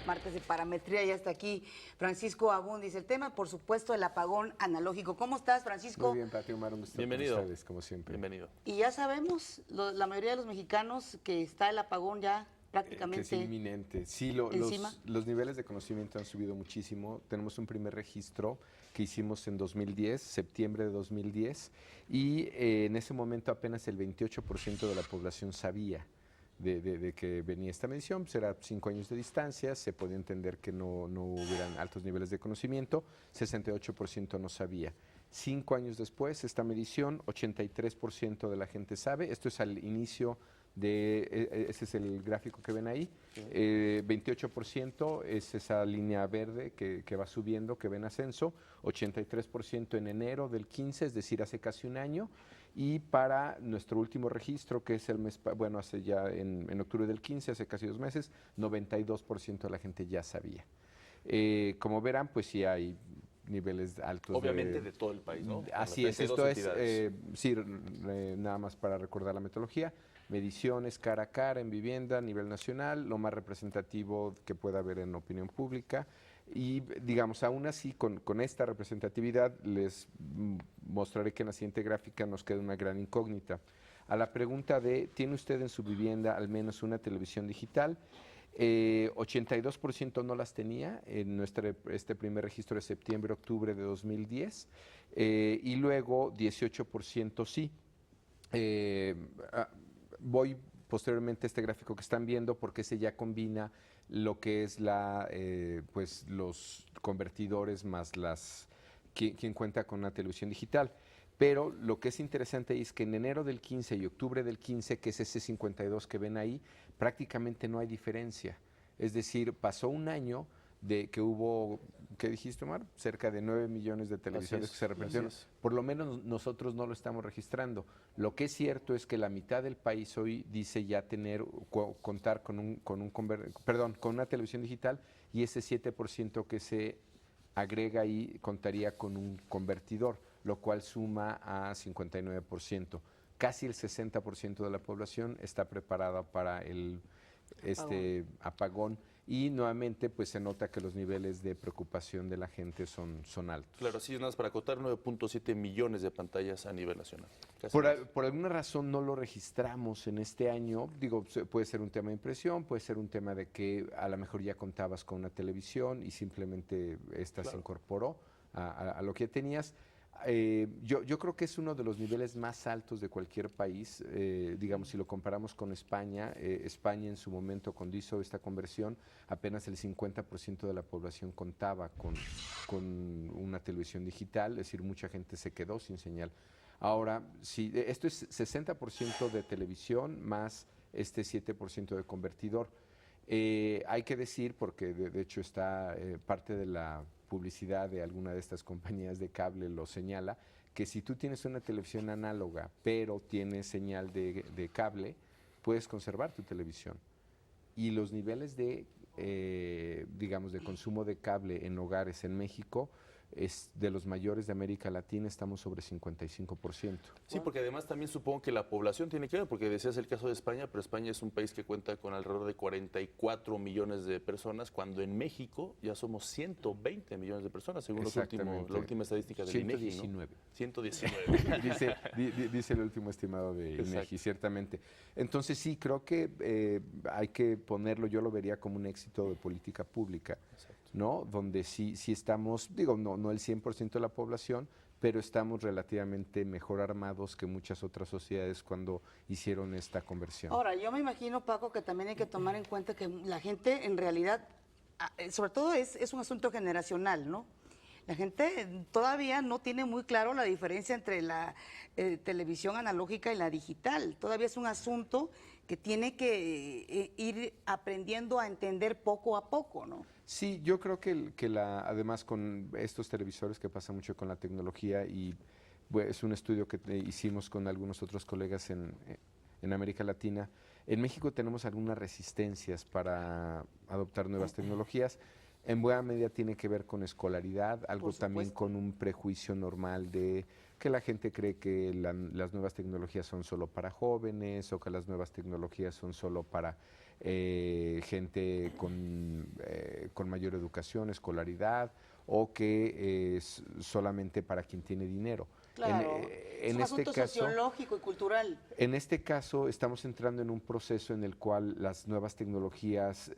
Martes de parametría, ya está aquí Francisco Abundis. El tema, por supuesto, el apagón analógico. ¿Cómo estás, Francisco? Muy bien, Pati, Omar, un gusto. Bienvenido. Con ustedes, como siempre. Bienvenido. Y ya sabemos, la mayoría de los mexicanos, que está el apagón ya prácticamente que es inminente. Sí, los niveles de conocimiento han subido muchísimo. Tenemos un primer registro que hicimos en 2010, septiembre de 2010, y en ese momento apenas el 28% de la población sabía de que venía esta medición. Pues era 5 años de distancia, se podía entender que no hubieran altos niveles de conocimiento, 68% no sabía. 5 años después, esta medición, 83% de la gente sabe. Esto es al inicio ese es el gráfico que ven ahí, 28% es esa línea verde que va subiendo, que va en ascenso, 83% en enero del 15, es decir, hace casi un año, y para nuestro último registro, que es el mes, bueno, hace ya en octubre del 15, hace casi 2 meses, 92% de la gente ya sabía. Como verán, pues sí hay niveles altos. Obviamente de todo el país, ¿no? Así es, esto es, nada más para recordar la metodología, mediciones cara a cara en vivienda a nivel nacional, lo más representativo que pueda haber en opinión pública. Y digamos, aún así, con esta representatividad, les mostraré que en la siguiente gráfica nos queda una gran incógnita. A la pregunta de, ¿tiene usted en su vivienda al menos una televisión digital? 82% no las tenía en este primer registro de septiembre-octubre de 2010, y luego 18% sí. Voy posteriormente a este gráfico que están viendo porque ese ya combina lo que es pues los convertidores más quien cuenta con una televisión digital. Pero lo que es interesante es que en enero del 15 y octubre del 15, que es ese 52 que ven ahí, prácticamente no hay diferencia. Es decir, pasó un año de que hubo, ¿qué dijiste, Omar? Cerca de 9 millones de televisores que se repartieron. Por lo menos nosotros no lo estamos registrando. Lo que es cierto es que la mitad del país hoy dice ya contar con una televisión digital, y ese 7% que se agrega ahí contaría con un convertidor, lo cual suma a 59%. Casi el 60% de la población está preparada para este apagón, y nuevamente pues se nota que los niveles de preocupación de la gente son altos. Claro, sí, nada más para acotar, 9.7 millones de pantallas a nivel nacional. Por alguna razón no lo registramos en este año. Digo, puede ser un tema de impresión, puede ser un tema de que a lo mejor ya contabas con una televisión y simplemente esta se incorporó a lo que tenías. Yo creo que es uno de los niveles más altos de cualquier país, digamos, si lo comparamos con España. España en su momento, cuando hizo esta conversión, apenas el 50% de la población contaba con una televisión digital, es decir, mucha gente se quedó sin señal. Ahora, sí, esto es 60% de televisión más este 7% de convertidor. Hay que decir, porque de hecho está parte de la publicidad de alguna de estas compañías de cable lo señala, que si tú tienes una televisión análoga pero tienes señal de cable, puedes conservar tu televisión. Y los niveles de, digamos, de consumo de cable en hogares en México es de los mayores de América Latina, estamos sobre 55%. Sí, porque además también supongo que la población tiene que ver, porque decías el caso de España, pero España es un país que cuenta con alrededor de 44 millones de personas, cuando en México ya somos 120 millones de personas, según la última estadística del INEGI, 119. ¿no? 119. dice el último estimado de INEGI, ciertamente. Entonces sí, creo que hay que ponerlo, yo lo vería como un éxito de política pública, ¿no? Donde sí estamos, digo, no el 100% de la población, pero estamos relativamente mejor armados que muchas otras sociedades cuando hicieron esta conversión. Ahora, yo me imagino, Paco, que también hay que tomar en cuenta que la gente en realidad, sobre todo es un asunto generacional, ¿no? La gente todavía no tiene muy claro la diferencia entre la televisión analógica y la digital. Todavía es un asunto que tiene que ir aprendiendo a entender poco a poco, ¿no? Sí, yo creo que además con estos televisores que pasa mucho con la tecnología y bueno, es un estudio que hicimos con algunos otros colegas en América Latina. En México tenemos algunas resistencias para adoptar nuevas tecnologías. En buena medida tiene que ver con escolaridad, algo también con un prejuicio normal de que la gente cree que las nuevas tecnologías son solo para jóvenes o que las nuevas tecnologías son solo para gente con mayor educación, escolaridad, o que es solamente para quien tiene dinero. Claro, es un asunto sociológico y cultural. En este caso estamos entrando en un proceso en el cual las nuevas tecnologías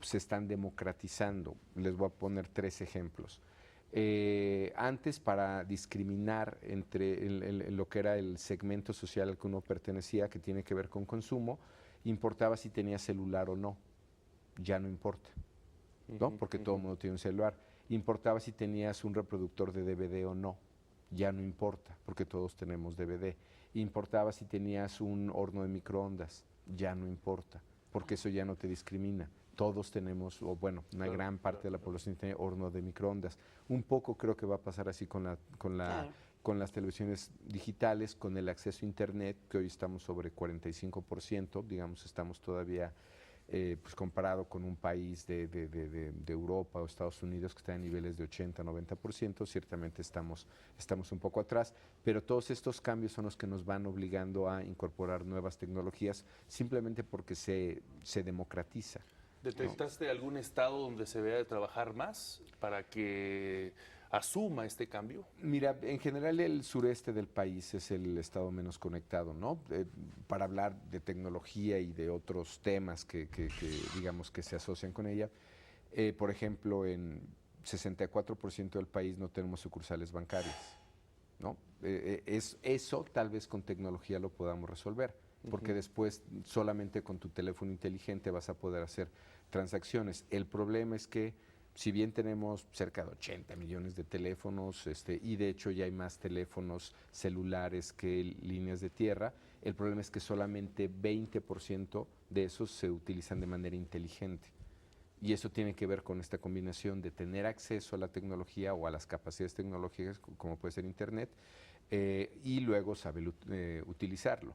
se están democratizando. Les voy a poner 3 ejemplos. Antes, para discriminar entre lo que era el segmento social al que uno pertenecía, que tiene que ver con consumo, importaba si tenía celular o no. Ya no importa, ¿no? Porque todo el mundo tiene un celular. Importaba si tenías un reproductor de DVD o no. Ya no importa, porque todos tenemos DVD. Importaba si tenías un horno de microondas. Ya no importa, porque eso ya no te discrimina. Todos tenemos, o bueno, una gran parte de la población tiene horno de microondas. Un poco creo que va a pasar así con las televisiones digitales, con el acceso a Internet, que hoy estamos sobre 45%, digamos, estamos todavía, pues comparado con un país de Europa o Estados Unidos que está en niveles de 80, 90%, ciertamente estamos un poco atrás, pero todos estos cambios son los que nos van obligando a incorporar nuevas tecnologías, simplemente porque se democratiza. ¿Detectaste algún estado donde se vea de trabajar más para que asuma este cambio? Mira, en general el sureste del país es el estado menos conectado, ¿no? Para hablar de tecnología y de otros temas que digamos que se asocian con ella. Por ejemplo, en 64% del país no tenemos sucursales bancarias, ¿no? Eso tal vez con tecnología lo podamos resolver, porque después solamente con tu teléfono inteligente vas a poder hacer transacciones. El problema es que si bien tenemos cerca de 80 millones de teléfonos, y de hecho ya hay más teléfonos celulares que líneas de tierra, el problema es que solamente 20% de esos se utilizan de manera inteligente. Y eso tiene que ver con esta combinación de tener acceso a la tecnología o a las capacidades tecnológicas, como puede ser Internet, y luego saber utilizarlo.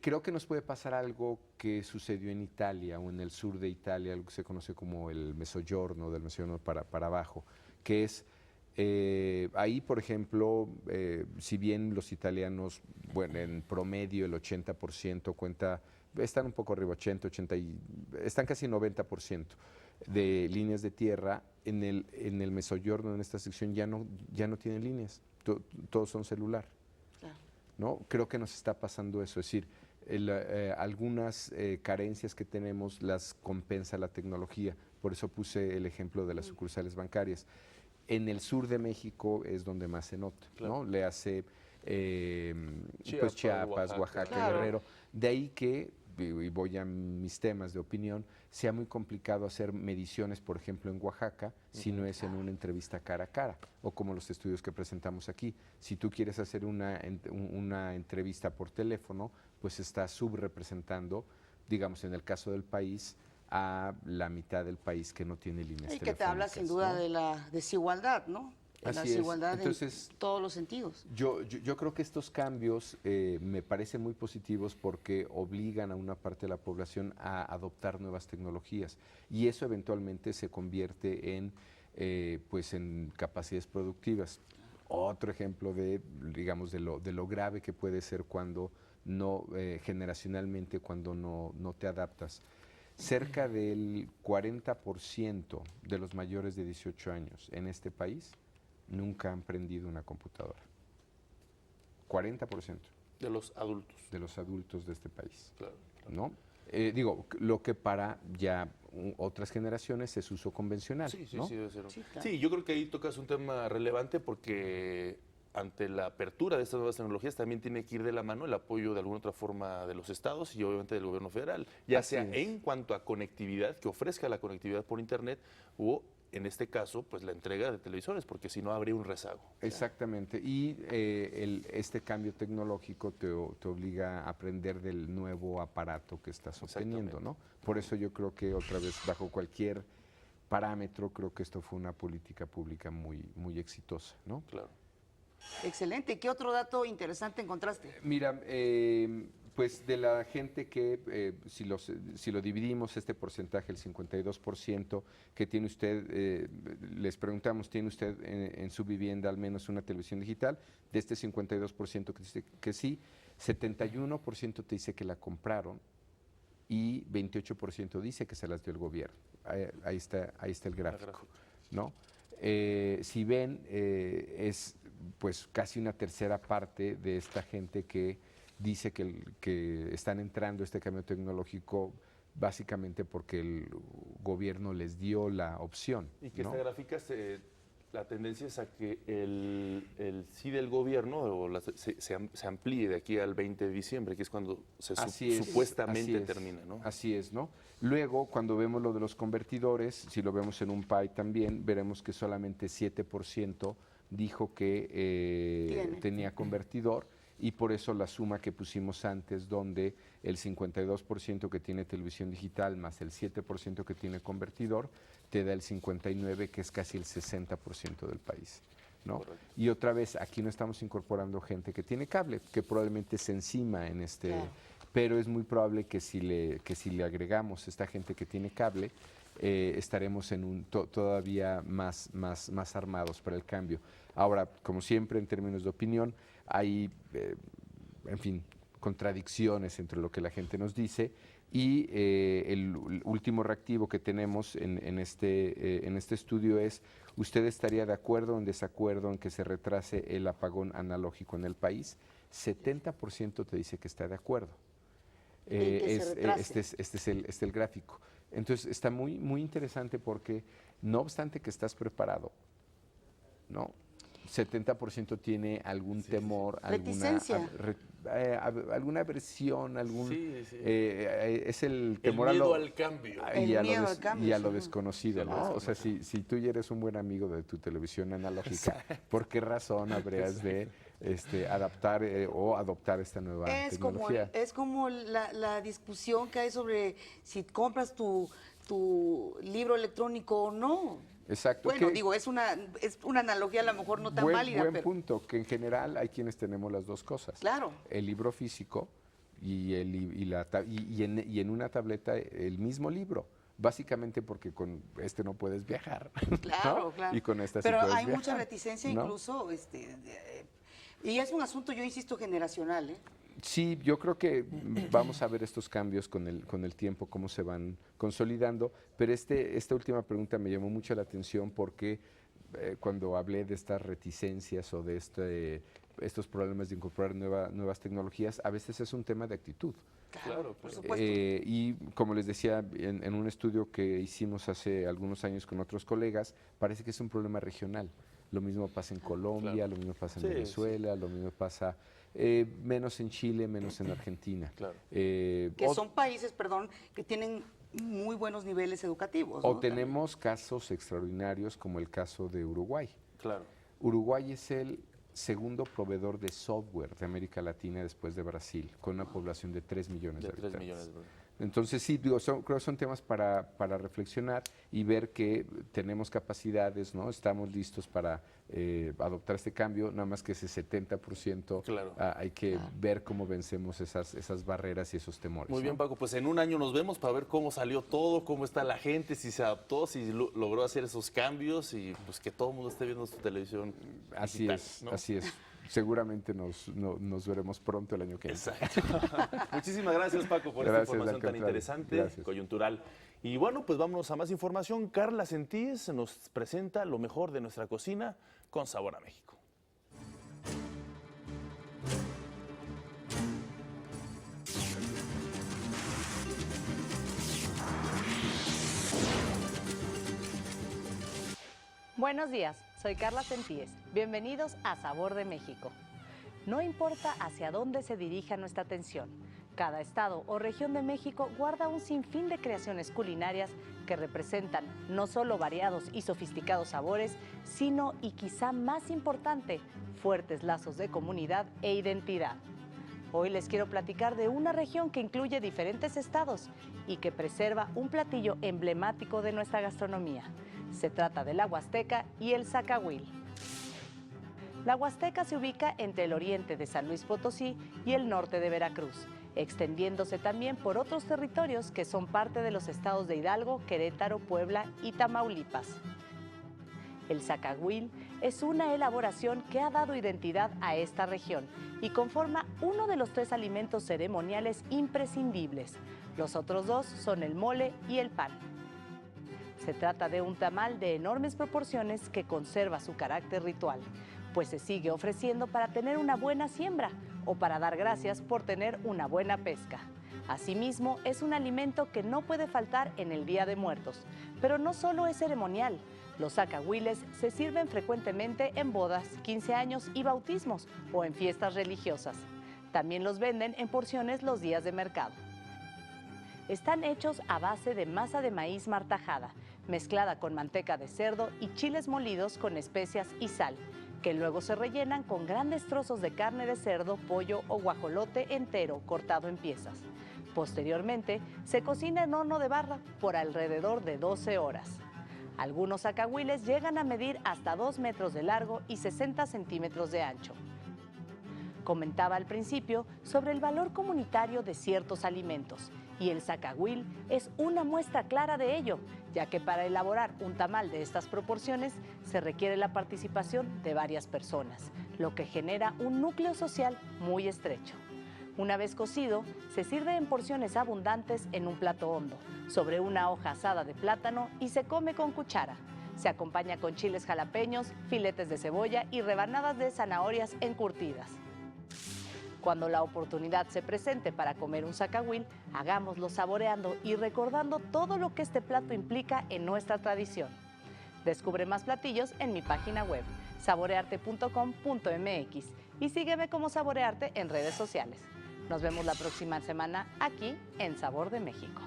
Creo que nos puede pasar algo que sucedió en Italia o en el sur de Italia, algo que se conoce como el Mezzogiorno, del Mezzogiorno para abajo, que es ahí, por ejemplo, si bien los italianos, bueno, en promedio el 80% están un poco arriba, 80 están casi 90% de líneas de tierra, en el Mezzogiorno, en esta sección, ya no tienen líneas, todos son celular. ¿No? Creo que nos está pasando eso, es decir, algunas carencias que tenemos las compensa la tecnología, por eso puse el ejemplo de las sucursales bancarias. En el sur de México es donde más se nota, ¿no? Le hace Chiapas, Oaxaca, Claro. Guerrero. De ahí que, y voy a mis temas de opinión, sea muy complicado hacer mediciones, por ejemplo, en Oaxaca, si no es en una entrevista cara a cara, o como los estudios que presentamos aquí. Si tú quieres hacer una entrevista por teléfono, pues está subrepresentando, digamos, en el caso del país, a la mitad del país que no tiene líneas Y que te habla sin duda de la desigualdad, ¿no? De la Así es. desigualdad Entonces, en todos los sentidos. Yo creo que estos cambios me parecen muy positivos porque obligan a una parte de la población a adoptar nuevas tecnologías y eso eventualmente se convierte en, pues en capacidades productivas. Otro ejemplo de, digamos, de lo grave que puede ser cuando no, generacionalmente, cuando no te adaptas. Cerca del 40% de los mayores de 18 años en este país nunca han prendido una computadora. 40%. De los adultos. De los adultos de este país. Claro. ¿No? Digo, lo que para ya otras generaciones es uso convencional. Sí, ¿no? debe ser. Sí, claro. Sí, yo creo que ahí tocas un tema relevante porque ante la apertura de estas nuevas tecnologías también tiene que ir de la mano el apoyo de alguna otra forma de los estados y obviamente del gobierno federal, ya Así sea es. en cuanto a conectividad, que ofrezca la conectividad por internet o en este caso, pues la entrega de televisores, porque si no habría un rezago. Exactamente. Y este cambio tecnológico te obliga a aprender del nuevo aparato que estás obteniendo, ¿no? Por eso yo creo que otra vez, bajo cualquier parámetro, creo que esto fue una política pública muy exitosa, ¿no? Claro. Excelente. ¿Qué otro dato interesante encontraste? Mira, pues de la gente que, si lo dividimos, este porcentaje, el 52% que tiene usted, les preguntamos, ¿tiene usted en su vivienda al menos una televisión digital? De este 52% que dice que sí, 71% te dice que la compraron y 28% dice que se las dio el gobierno. Ahí está el gráfico, ¿no? Si ven, es pues casi una tercera parte de esta gente que dice que están entrando a este cambio tecnológico básicamente porque el gobierno les dio la opción. Y que ¿no? esta gráfica, la tendencia es a que el sí del gobierno se amplíe de aquí al 20 de diciembre, que es cuando supuestamente termina, ¿no? Así es, ¿no? Luego, cuando vemos lo de los convertidores, si lo vemos en un pie también, veremos que solamente 7% dijo que tenía convertidor, y por eso la suma que pusimos antes, donde el 52% que tiene televisión digital más el 7% que tiene convertidor, te da el 59%, que es casi el 60% del país, ¿no? Y otra vez, aquí no estamos incorporando gente que tiene cable, que probablemente se encima en este, pero es muy probable que si le agregamos esta gente que tiene cable, estaremos en todavía más armados para el cambio. Ahora, como siempre, en términos de opinión, hay, en fin, contradicciones entre lo que la gente nos dice y el último reactivo que tenemos en este estudio es: ¿usted estaría de acuerdo o en desacuerdo en que se retrase el apagón analógico en el país? 70% te dice que está de acuerdo. Este es el gráfico. Entonces está muy interesante porque, no obstante que estás preparado, ¿no? 70% tiene algún temor, alguna aversión, es el temor miedo al cambio. Y a lo desconocido, ¿no? O sea, si tú ya eres un buen amigo de tu televisión analógica, ¿por qué razón habrías de adaptar o adoptar esta nueva tecnología? Es como la discusión que hay sobre si compras tu libro electrónico o no. Exacto. Bueno, digo, es una analogía a lo mejor no tan válida. Buen punto, que en general hay quienes tenemos las dos cosas. Claro. El libro físico y en una tableta el mismo libro. Básicamente porque con no puedes viajar. Claro, ¿no? claro. Y con esta Pero sí puedes hay viajar, mucha reticencia, ¿no? incluso, y es un asunto, yo insisto, generacional, ¿eh? Sí, yo creo que vamos a ver estos cambios con el tiempo, cómo se van consolidando, pero esta última pregunta me llamó mucho la atención porque cuando hablé de estas reticencias o de estos problemas de incorporar nuevas tecnologías, a veces es un tema de actitud. Claro, por supuesto. Y como les decía, en un estudio que hicimos hace algunos años con otros colegas, parece que es un problema regional. Lo mismo pasa en Colombia, lo mismo pasa en Venezuela, lo mismo pasa menos en Chile, menos en Argentina. Que son países, perdón, que tienen muy buenos niveles educativos, ¿no? O tenemos casos extraordinarios como el caso de Uruguay. Claro. Uruguay es el segundo proveedor de software de América Latina después de Brasil, con una población de 3 millones de habitantes. Entonces sí, digo, creo que son temas para reflexionar y ver que tenemos capacidades, ¿no? Estamos listos para adoptar este cambio, nada más que ese 70% hay que ver cómo vencemos esas barreras y esos temores. Muy bien, Paco, pues en un año nos vemos para ver cómo salió todo, cómo está la gente, si se adaptó, si logró hacer esos cambios y pues que todo el mundo esté viendo su televisión digital, ¿no? Así es. Seguramente nos veremos pronto el año que viene. Exacto. Muchísimas gracias, Paco, por esta información tan interesante, coyuntural. Y bueno, pues vámonos a más información. Carla Sentíes nos presenta lo mejor de nuestra cocina con sabor a México. Buenos días, soy Carla Sentíes. Bienvenidos a Sabor de México. No importa hacia dónde se dirija nuestra atención, cada estado o región de México guarda un sinfín de creaciones culinarias que representan no solo variados y sofisticados sabores, sino, y quizá más importante, fuertes lazos de comunidad e identidad. Hoy les quiero platicar de una región que incluye diferentes estados y que preserva un platillo emblemático de nuestra gastronomía. Se trata de la Huasteca y el zacahuil. La Huasteca se ubica entre el oriente de San Luis Potosí y el norte de Veracruz, extendiéndose también por otros territorios que son parte de los estados de Hidalgo, Querétaro, Puebla y Tamaulipas. El zacahuil es una elaboración que ha dado identidad a esta región y conforma uno de los 3 alimentos ceremoniales imprescindibles. Los otros 2 son el mole y el pan. Se trata de un tamal de enormes proporciones que conserva su carácter ritual, pues se sigue ofreciendo para tener una buena siembra o para dar gracias por tener una buena pesca. Asimismo, es un alimento que no puede faltar en el Día de Muertos, pero no solo es ceremonial. Los zacahuiles se sirven frecuentemente en bodas, 15 años y bautismos o en fiestas religiosas. También los venden en porciones los días de mercado. Están hechos a base de masa de maíz martajada, mezclada con manteca de cerdo y chiles molidos con especias y sal, que luego se rellenan con grandes trozos de carne de cerdo, pollo o guajolote entero cortado en piezas. Posteriormente, se cocina en horno de barra por alrededor de 12 horas. Algunos zacahuiles llegan a medir hasta 2 metros de largo y 60 centímetros de ancho. Comentaba al principio sobre el valor comunitario de ciertos alimentos, y el zacahuil es una muestra clara de ello, ya que para elaborar un tamal de estas proporciones se requiere la participación de varias personas, lo que genera un núcleo social muy estrecho. Una vez cocido, se sirve en porciones abundantes en un plato hondo, sobre una hoja asada de plátano y se come con cuchara. Se acompaña con chiles jalapeños, filetes de cebolla y rebanadas de zanahorias encurtidas. Cuando la oportunidad se presente para comer un zacahuil, hagámoslo saboreando y recordando todo lo que este plato implica en nuestra tradición. Descubre más platillos en mi página web, saborearte.com.mx, y sígueme como Saborearte en redes sociales. Nos vemos la próxima semana aquí en Sabor de México.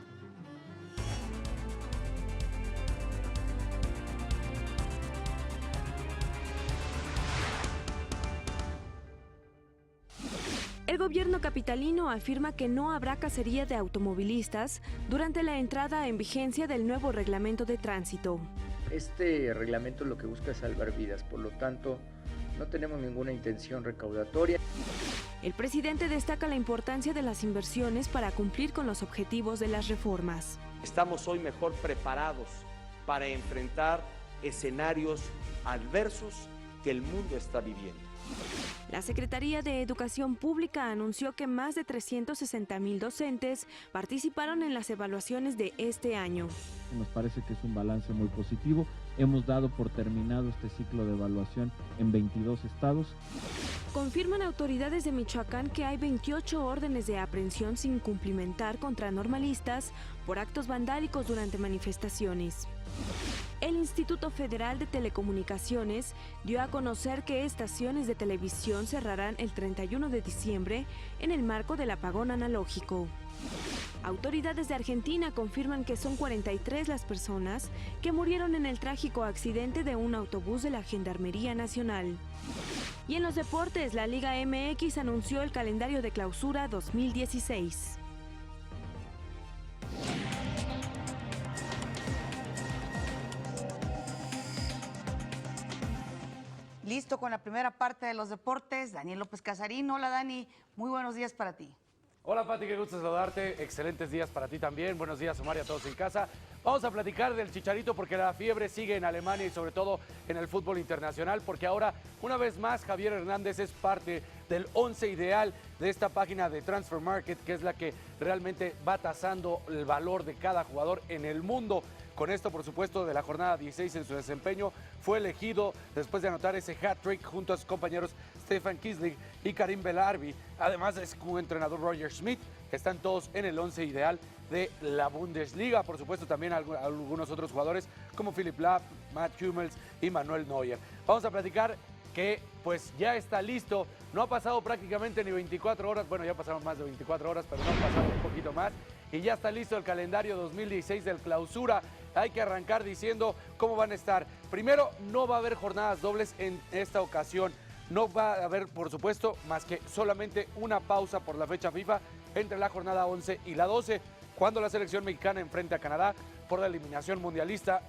El gobierno capitalino afirma que no habrá cacería de automovilistas durante la entrada en vigencia del nuevo reglamento de tránsito. Este reglamento lo que busca es salvar vidas, por lo tanto, no tenemos ninguna intención recaudatoria. El presidente destaca la importancia de las inversiones para cumplir con los objetivos de las reformas. Estamos hoy mejor preparados para enfrentar escenarios adversos que el mundo está viviendo. La Secretaría de Educación Pública anunció que más de 360,000 docentes participaron en las evaluaciones de este año. Nos parece que es un balance muy positivo. Hemos dado por terminado este ciclo de evaluación en 22 estados. Confirman autoridades de Michoacán que hay 28 órdenes de aprehensión sin cumplimentar contra normalistas por actos vandálicos durante manifestaciones. El Instituto Federal de Telecomunicaciones dio a conocer que estaciones de televisión cerrarán el 31 de diciembre en el marco del apagón analógico. Autoridades de Argentina confirman que son 43 las personas que murieron en el trágico accidente de un autobús de la Gendarmería Nacional. Y en los deportes, la Liga MX anunció el calendario de clausura 2016. Listo con la primera parte de los deportes, Daniel López Casarín. Hola Dani, muy buenos días para ti. Hola Pati, qué gusto saludarte, excelentes días para ti también, buenos días Omar y a todos en casa. Vamos a platicar del Chicharito porque la fiebre sigue en Alemania y sobre todo en el fútbol internacional, porque ahora una vez más Javier Hernández es parte del 11 ideal de esta página de Transfer Market, que es la que realmente va tasando el valor de cada jugador en el mundo. Con esto, por supuesto, de la jornada 16 en su desempeño, fue elegido después de anotar ese hat-trick junto a sus compañeros Stefan Kiesling y Karim Belarbi, además de su entrenador Roger Schmidt, que están todos en el 11 ideal de la Bundesliga. Por supuesto, también algunos otros jugadores como Philipp Lahm, Matt Hummels y Manuel Neuer. Vamos a platicar que pues ya está listo. No ha pasado prácticamente ni 24 horas, bueno, ya pasaron más de 24 horas, pero no ha pasado un poquito más. Y ya está listo el calendario 2016 del Clausura. Hay que arrancar diciendo cómo van a estar. Primero, no va a haber jornadas dobles en esta ocasión. No va a haber, por supuesto, más que solamente una pausa por la fecha FIFA entre la jornada 11 y la 12, cuando la selección mexicana enfrenta a Canadá por la eliminación mundialista.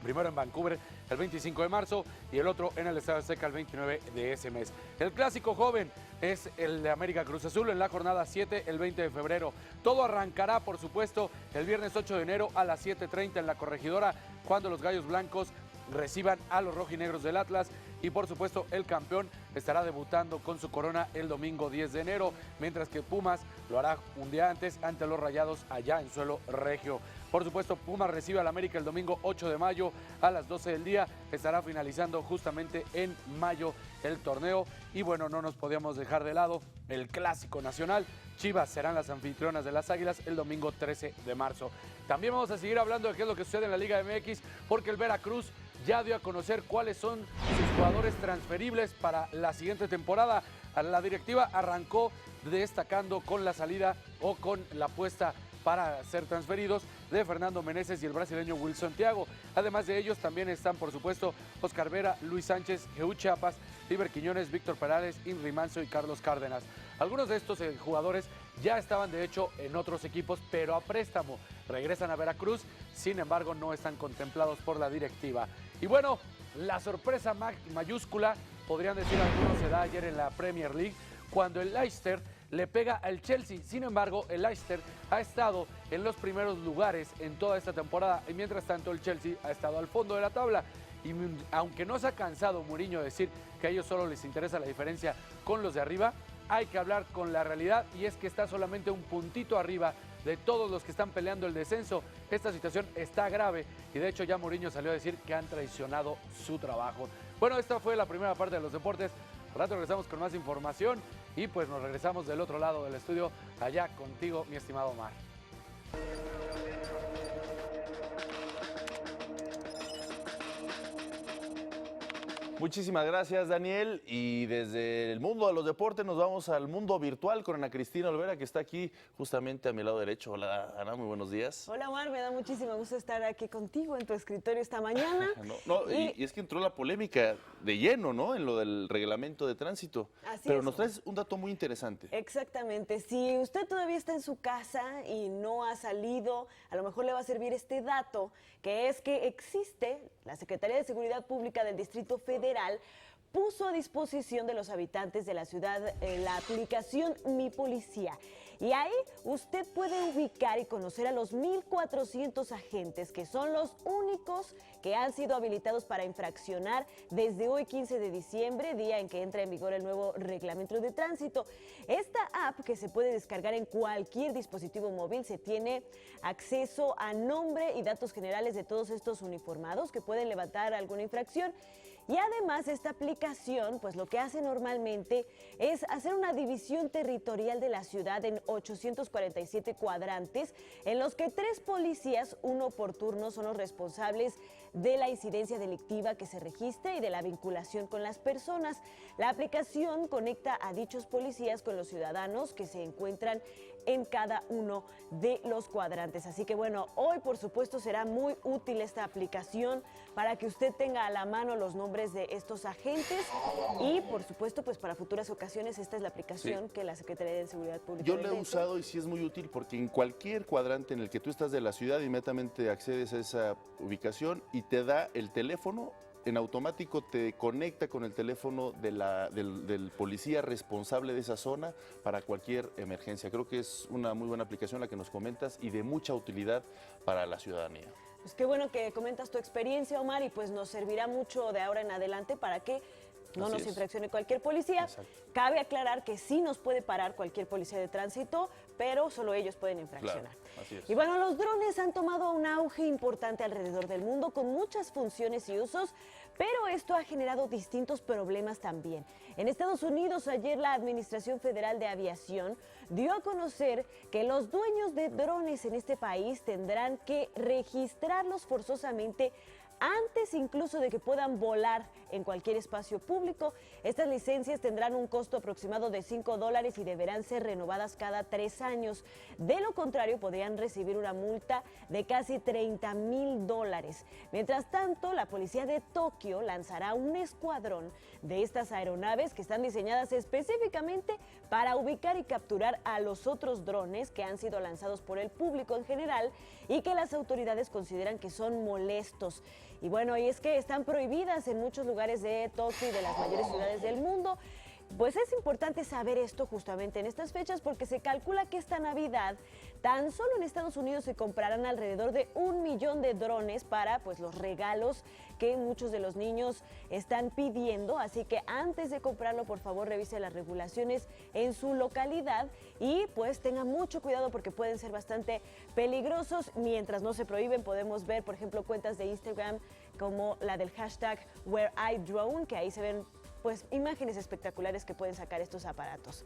Primero en Vancouver el 25 de marzo y el otro en el Estadio Azteca el 29 de ese mes. El clásico joven es el de América Cruz Azul en la jornada 7 el 20 de febrero. Todo arrancará, por supuesto, el viernes 8 de enero a las 7:30 en la Corregidora, cuando los Gallos Blancos reciban a los rojinegros del Atlas. Y por supuesto el campeón estará debutando con su corona el domingo 10 de enero, mientras que Pumas lo hará un día antes ante los Rayados allá en suelo regio. Por supuesto, Pumas recibe al América el domingo 8 de mayo a las 12 del día. Estará finalizando justamente en mayo el torneo. Y bueno, no nos podíamos dejar de lado el clásico nacional. Chivas serán las anfitrionas de las Águilas el domingo 13 de marzo. También vamos a seguir hablando de qué es lo que sucede en la Liga MX, porque el Veracruz ya dio a conocer cuáles son sus jugadores transferibles para la siguiente temporada. La directiva arrancó destacando con la salida o con la apuesta para ser transferidos de Fernando Meneses y el brasileño Wilson Thiago. Además de ellos también están, por supuesto, Oscar Vera, Luis Sánchez, Jeú Chiapas, Liber Quiñones, Víctor Perales, Inri Manso y Carlos Cárdenas. Algunos de estos jugadores ya estaban de hecho en otros equipos, pero a préstamo. Regresan a Veracruz, sin embargo no están contemplados por la directiva. Y bueno, la sorpresa mayúscula, podrían decir algunos, se da ayer en la Premier League, cuando el Leicester le pega al Chelsea. Sin embargo, el Leicester ha estado en los primeros lugares en toda esta temporada y mientras tanto el Chelsea ha estado al fondo de la tabla. Y aunque no se ha cansado Mourinho de decir que a ellos solo les interesa la diferencia con los de arriba, hay que hablar con la realidad y es que está solamente un puntito arriba de todos los que están peleando el descenso. Esta situación está grave y de hecho ya Mourinho salió a decir que han traicionado su trabajo. Bueno, esta fue la primera parte de los deportes. Al rato regresamos con más información y pues nos regresamos del otro lado del estudio, allá contigo, mi estimado Omar. Muchísimas gracias, Daniel. Y desde el mundo de los deportes nos vamos al mundo virtual con Ana Cristina Olvera, que está aquí justamente a mi lado derecho. Hola, Ana, muy buenos días. Hola, Omar, me da muchísimo gusto estar aquí contigo en tu escritorio esta mañana. Y es que entró la polémica de lleno, ¿no? En lo del reglamento de tránsito. Pero nos traes un dato muy interesante. Exactamente. Si usted todavía está en su casa y no ha salido, a lo mejor le va a servir este dato, que es que existe la Secretaría de Seguridad Pública del Distrito Federal puso a disposición de los habitantes de la ciudad la aplicación Mi Policía. Y ahí usted puede ubicar y conocer a los 1.400 agentes que son los únicos que han sido habilitados para infraccionar desde hoy 15 de diciembre, día en que entra en vigor el nuevo reglamento de tránsito. Esta app, que se puede descargar en cualquier dispositivo móvil, se tiene acceso a nombre y datos generales de todos estos uniformados que pueden levantar alguna infracción. Y además esta aplicación, pues lo que hace normalmente es hacer una división territorial de la ciudad en 847 cuadrantes, en los que 3 policías, uno por turno, son los responsables de la incidencia delictiva que se registre y de la vinculación con las personas. La aplicación conecta a dichos policías con los ciudadanos que se encuentran en cada uno de los cuadrantes. Así que bueno, hoy por supuesto será muy útil esta aplicación para que usted tenga a la mano los nombres de estos agentes y por supuesto pues para futuras ocasiones esta es la aplicación que la Secretaría de Seguridad Pública Yo la he usado y sí es muy útil porque en cualquier cuadrante en el que tú estás de la ciudad inmediatamente accedes a esa ubicación y te da el teléfono. En automático te conecta con el teléfono del policía responsable de esa zona para cualquier emergencia. Creo que es una muy buena aplicación la que nos comentas y de mucha utilidad para la ciudadanía. Pues qué bueno que comentas tu experiencia, Omar, y pues nos servirá mucho de ahora en adelante para que no nos infraccione cualquier policía. Exacto. Cabe aclarar que sí nos puede parar cualquier policía de tránsito, pero solo ellos pueden infraccionar. Claro, así es. Y bueno, los drones han tomado un auge importante alrededor del mundo con muchas funciones y usos, pero esto ha generado distintos problemas también. En Estados Unidos, ayer la Administración Federal de Aviación dio a conocer que los dueños de drones en este país tendrán que registrarlos forzosamente antes incluso de que puedan volar en cualquier espacio público. Estas licencias tendrán un costo aproximado de $5 y deberán ser renovadas cada 3 años. De lo contrario, podrían recibir una multa de casi $30,000. Mientras tanto, la policía de Tokio lanzará un escuadrón de estas aeronaves que están diseñadas específicamente para ubicar y capturar a los otros drones que han sido lanzados por el público en general y que las autoridades consideran que son molestos. Y bueno, y es que están prohibidas en muchos lugares de Tokio y de las mayores ciudades del mundo. Pues es importante saber esto justamente en estas fechas porque se calcula que esta Navidad tan solo en Estados Unidos se comprarán alrededor de 1 millón de drones para pues los regalos que muchos de los niños están pidiendo. Así que antes de comprarlo, por favor, revise las regulaciones en su localidad y pues tenga mucho cuidado porque pueden ser bastante peligrosos. Mientras no se prohíben, podemos ver, por ejemplo, cuentas de Instagram como la del hashtag WhereIDrone, que ahí se ven pues imágenes espectaculares que pueden sacar estos aparatos.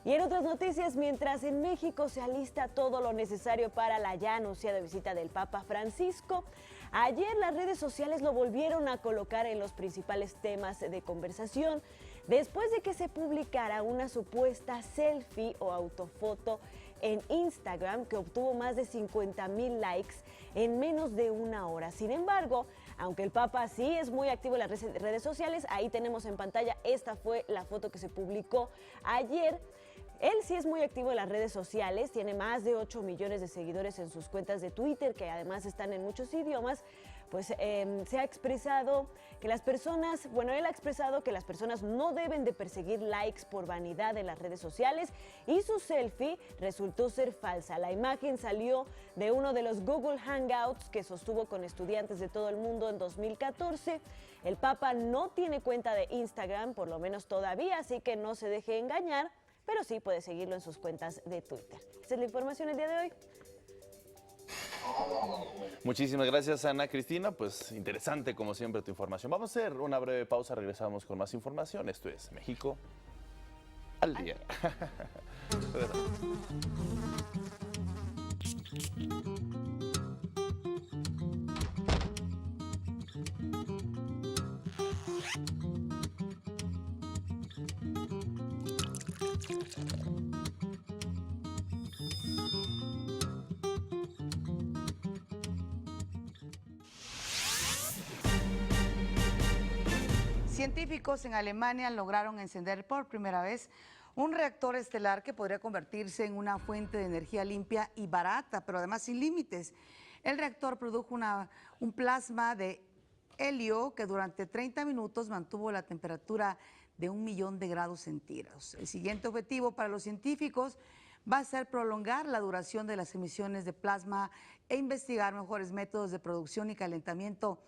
Y en otras noticias, mientras en México se alista todo lo necesario para la ya anunciada visita del Papa Francisco, ayer las redes sociales lo volvieron a colocar en los principales temas de conversación después de que se publicara una supuesta selfie o autofoto en Instagram que obtuvo más de 50,000 likes en menos de una hora. Sin embargo, aunque el Papa sí es muy activo en las redes sociales, ahí tenemos en pantalla, esta fue la foto que se publicó ayer. Él sí es muy activo en las redes sociales, tiene más de 8 millones de seguidores en sus cuentas de Twitter, que además están en muchos idiomas. Pues se ha expresado que las personas, bueno, él ha expresado que las personas no deben de perseguir likes por vanidad en las redes sociales y su selfie resultó ser falsa. La imagen salió de uno de los Google Hangouts que sostuvo con estudiantes de todo el mundo en 2014. El Papa no tiene cuenta de Instagram, por lo menos todavía, así que no se deje engañar, pero sí puede seguirlo en sus cuentas de Twitter. Esta es la información el día de hoy. Muchísimas gracias, Ana Cristina. Pues interesante, como siempre, tu información. Vamos a hacer una breve pausa, regresamos con más información. Esto es México al día. Científicos en Alemania lograron encender por primera vez un reactor estelar que podría convertirse en una fuente de energía limpia y barata, pero además sin límites. El reactor produjo un plasma de helio que durante 30 minutos mantuvo la temperatura de 1 millón de grados centígrados. El siguiente objetivo para los científicos va a ser prolongar la duración de las emisiones de plasma e investigar mejores métodos de producción y calentamiento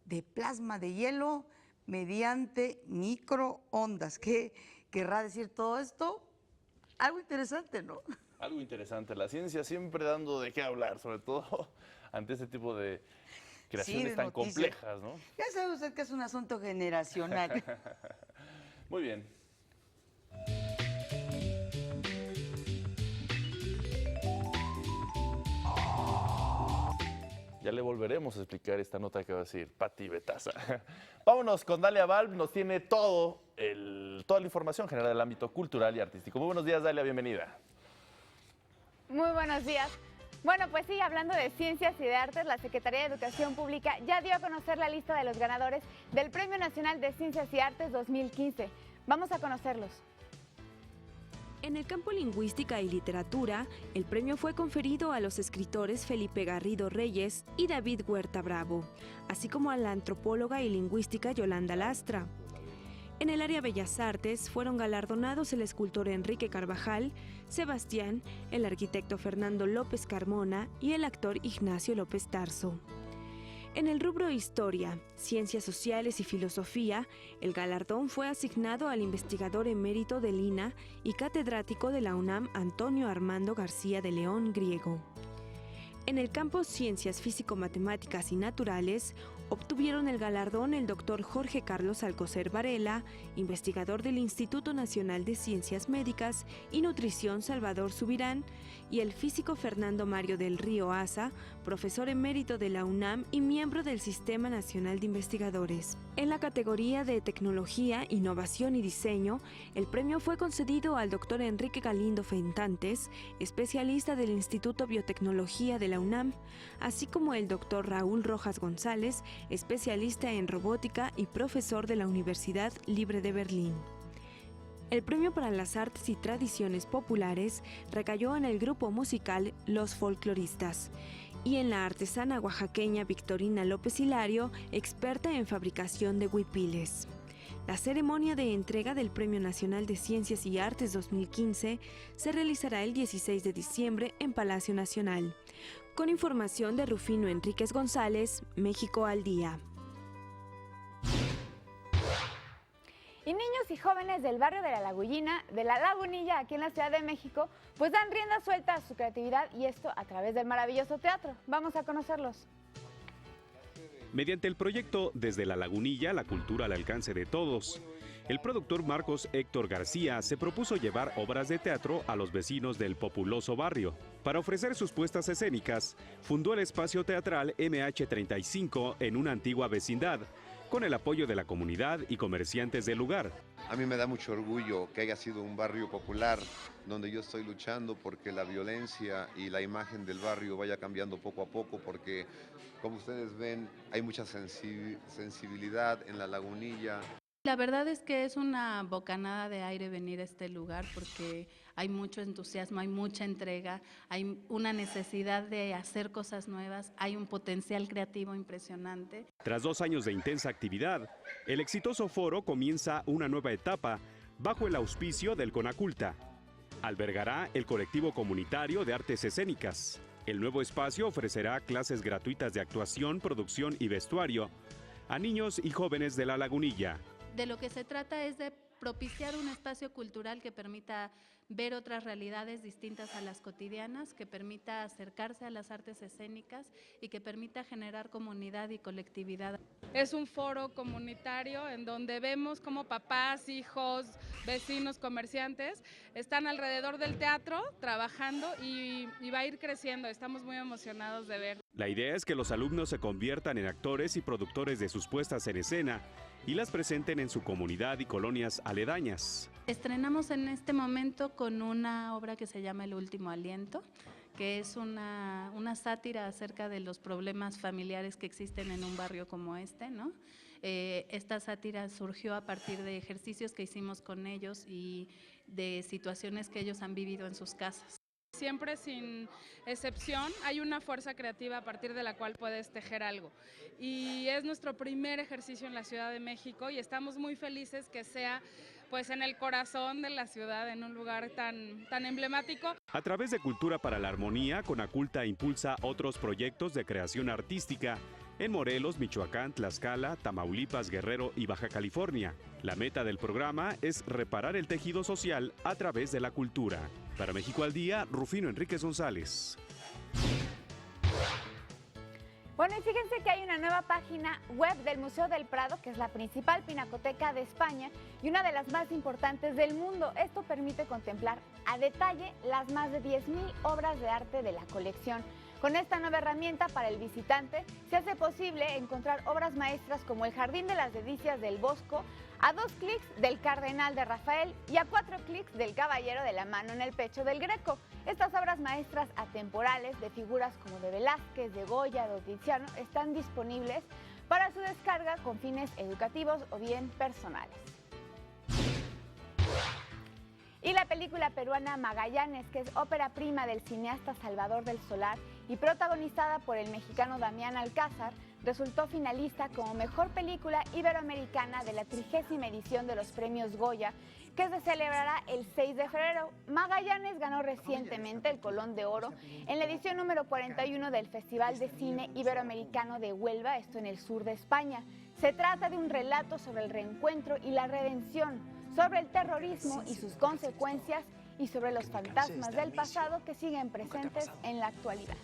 de plasma de hielo mediante microondas. ¿Qué querrá decir todo esto? Algo interesante, ¿no? Algo interesante. La ciencia siempre dando de qué hablar, sobre todo ante este tipo de creaciones tan complejas, ¿no? Ya sabe usted que es un asunto generacional. Muy bien. Ya le volveremos a explicar esta nota que va a decir Pati Betaza. Vámonos con Dalia Balb, nos tiene toda la información general del ámbito cultural y artístico. Muy buenos días, Dalia, bienvenida. Muy buenos días. Bueno, pues sí, hablando de ciencias y de artes, la Secretaría de Educación Pública ya dio a conocer la lista de los ganadores del Premio Nacional de Ciencias y Artes 2015. Vamos a conocerlos. En el campo lingüística y literatura, el premio fue conferido a los escritores Felipe Garrido Reyes y David Huerta Bravo, así como a la antropóloga y lingüística Yolanda Lastra. En el área Bellas Artes fueron galardonados el escultor Enrique Carvajal, Sebastián, el arquitecto Fernando López Carmona y el actor Ignacio López Tarso. En el rubro Historia, Ciencias Sociales y Filosofía, el galardón fue asignado al investigador emérito del INA y catedrático de la UNAM Antonio Armando García de León Griego. En el campo Ciencias Físico-Matemáticas y Naturales, obtuvieron el galardón el doctor Jorge Carlos Alcocer Varela, investigador del Instituto Nacional de Ciencias Médicas y Nutrición Salvador Subirán, y el físico Fernando Mario del Río Asa, profesor emérito de la UNAM y miembro del Sistema Nacional de Investigadores. En la categoría de Tecnología, Innovación y Diseño, el premio fue concedido al doctor Enrique Galindo Fentantes, especialista del Instituto Biotecnología de la UNAM, así como el doctor Raúl Rojas González, especialista en robótica y profesor de la Universidad Libre de Berlín. El premio para las artes y tradiciones populares recayó en el grupo musical Los Folcloristas y en la artesana oaxaqueña Victorina López Hilario, experta en fabricación de huipiles. La ceremonia de entrega del Premio Nacional de Ciencias y Artes 2015 se realizará el 16 de diciembre en Palacio Nacional. Con información de Rufino Enríquez González, México al Día. Y niños y jóvenes del barrio de la Lagunilla, aquí en la Ciudad de México, pues dan rienda suelta a su creatividad y esto a través del maravilloso teatro. Vamos a conocerlos. Mediante el proyecto Desde la Lagunilla, la cultura al alcance de todos, el productor Marcos Héctor García se propuso llevar obras de teatro a los vecinos del populoso barrio. Para ofrecer sus puestas escénicas, fundó el espacio teatral MH35 en una antigua vecindad, con el apoyo de la comunidad y comerciantes del lugar. A mí me da mucho orgullo que haya sido un barrio popular donde yo estoy luchando porque la violencia y la imagen del barrio vaya cambiando poco a poco, porque como ustedes ven hay mucha sensibilidad en la Lagunilla. La verdad es que es una bocanada de aire venir a este lugar porque hay mucho entusiasmo, hay mucha entrega, hay una necesidad de hacer cosas nuevas, hay un potencial creativo impresionante. Tras 2 años de intensa actividad, el exitoso foro comienza una nueva etapa bajo el auspicio del Conaculta. Albergará el colectivo comunitario de artes escénicas. El nuevo espacio ofrecerá clases gratuitas de actuación, producción y vestuario a niños y jóvenes de la Lagunilla. De lo que se trata es de propiciar un espacio cultural que permita ver otras realidades distintas a las cotidianas, que permita acercarse a las artes escénicas y que permita generar comunidad y colectividad. Es un foro comunitario en donde vemos cómo papás, hijos, vecinos, comerciantes están alrededor del teatro trabajando y va a ir creciendo. Estamos muy emocionados de ver. La idea es que los alumnos se conviertan en actores y productores de sus puestas en escena y las presenten en su comunidad y colonias aledañas. Estrenamos en este momento con una obra que se llama El Último Aliento, que es una sátira acerca de los problemas familiares que existen en un barrio como este, ¿no? Esta sátira surgió a partir de ejercicios que hicimos con ellos y de situaciones que ellos han vivido en sus casas. Siempre sin excepción hay una fuerza creativa a partir de la cual puedes tejer algo. Y es nuestro primer ejercicio en la Ciudad de México y estamos muy felices que sea pues en el corazón de la ciudad, en un lugar tan emblemático. A través de Cultura para la Armonía, Conaculta impulsa otros proyectos de creación artística en Morelos, Michoacán, Tlaxcala, Tamaulipas, Guerrero y Baja California. La meta del programa es reparar el tejido social a través de la cultura. Para México al Día, Rufino Enríquez González. Bueno, y fíjense que hay una nueva página web del Museo del Prado, que es la principal pinacoteca de España y una de las más importantes del mundo. Esto permite contemplar a detalle las más de 10,000 obras de arte de la colección. Con esta nueva herramienta para el visitante se hace posible encontrar obras maestras como el Jardín de las Delicias del Bosco, a 2 clics del Cardenal de Rafael y a 4 clics del Caballero de la Mano en el Pecho del Greco. Estas obras maestras atemporales de figuras como de Velázquez, de Goya, de Tiziano están disponibles para su descarga con fines educativos o bien personales. Y la película peruana Magallanes, que es ópera prima del cineasta Salvador del Solar y protagonizada por el mexicano Damián Alcázar, resultó finalista como mejor película iberoamericana de la 30ª edición de los premios Goya, que se celebrará el 6 de febrero. Magallanes ganó recientemente el Colón de Oro en la edición número 41 del Festival de Cine Iberoamericano de Huelva, esto en el sur de España. Se trata de un relato sobre el reencuentro y la redención, sobre el terrorismo y sus consecuencias y sobre los fantasmas del pasado que siguen presentes en la actualidad.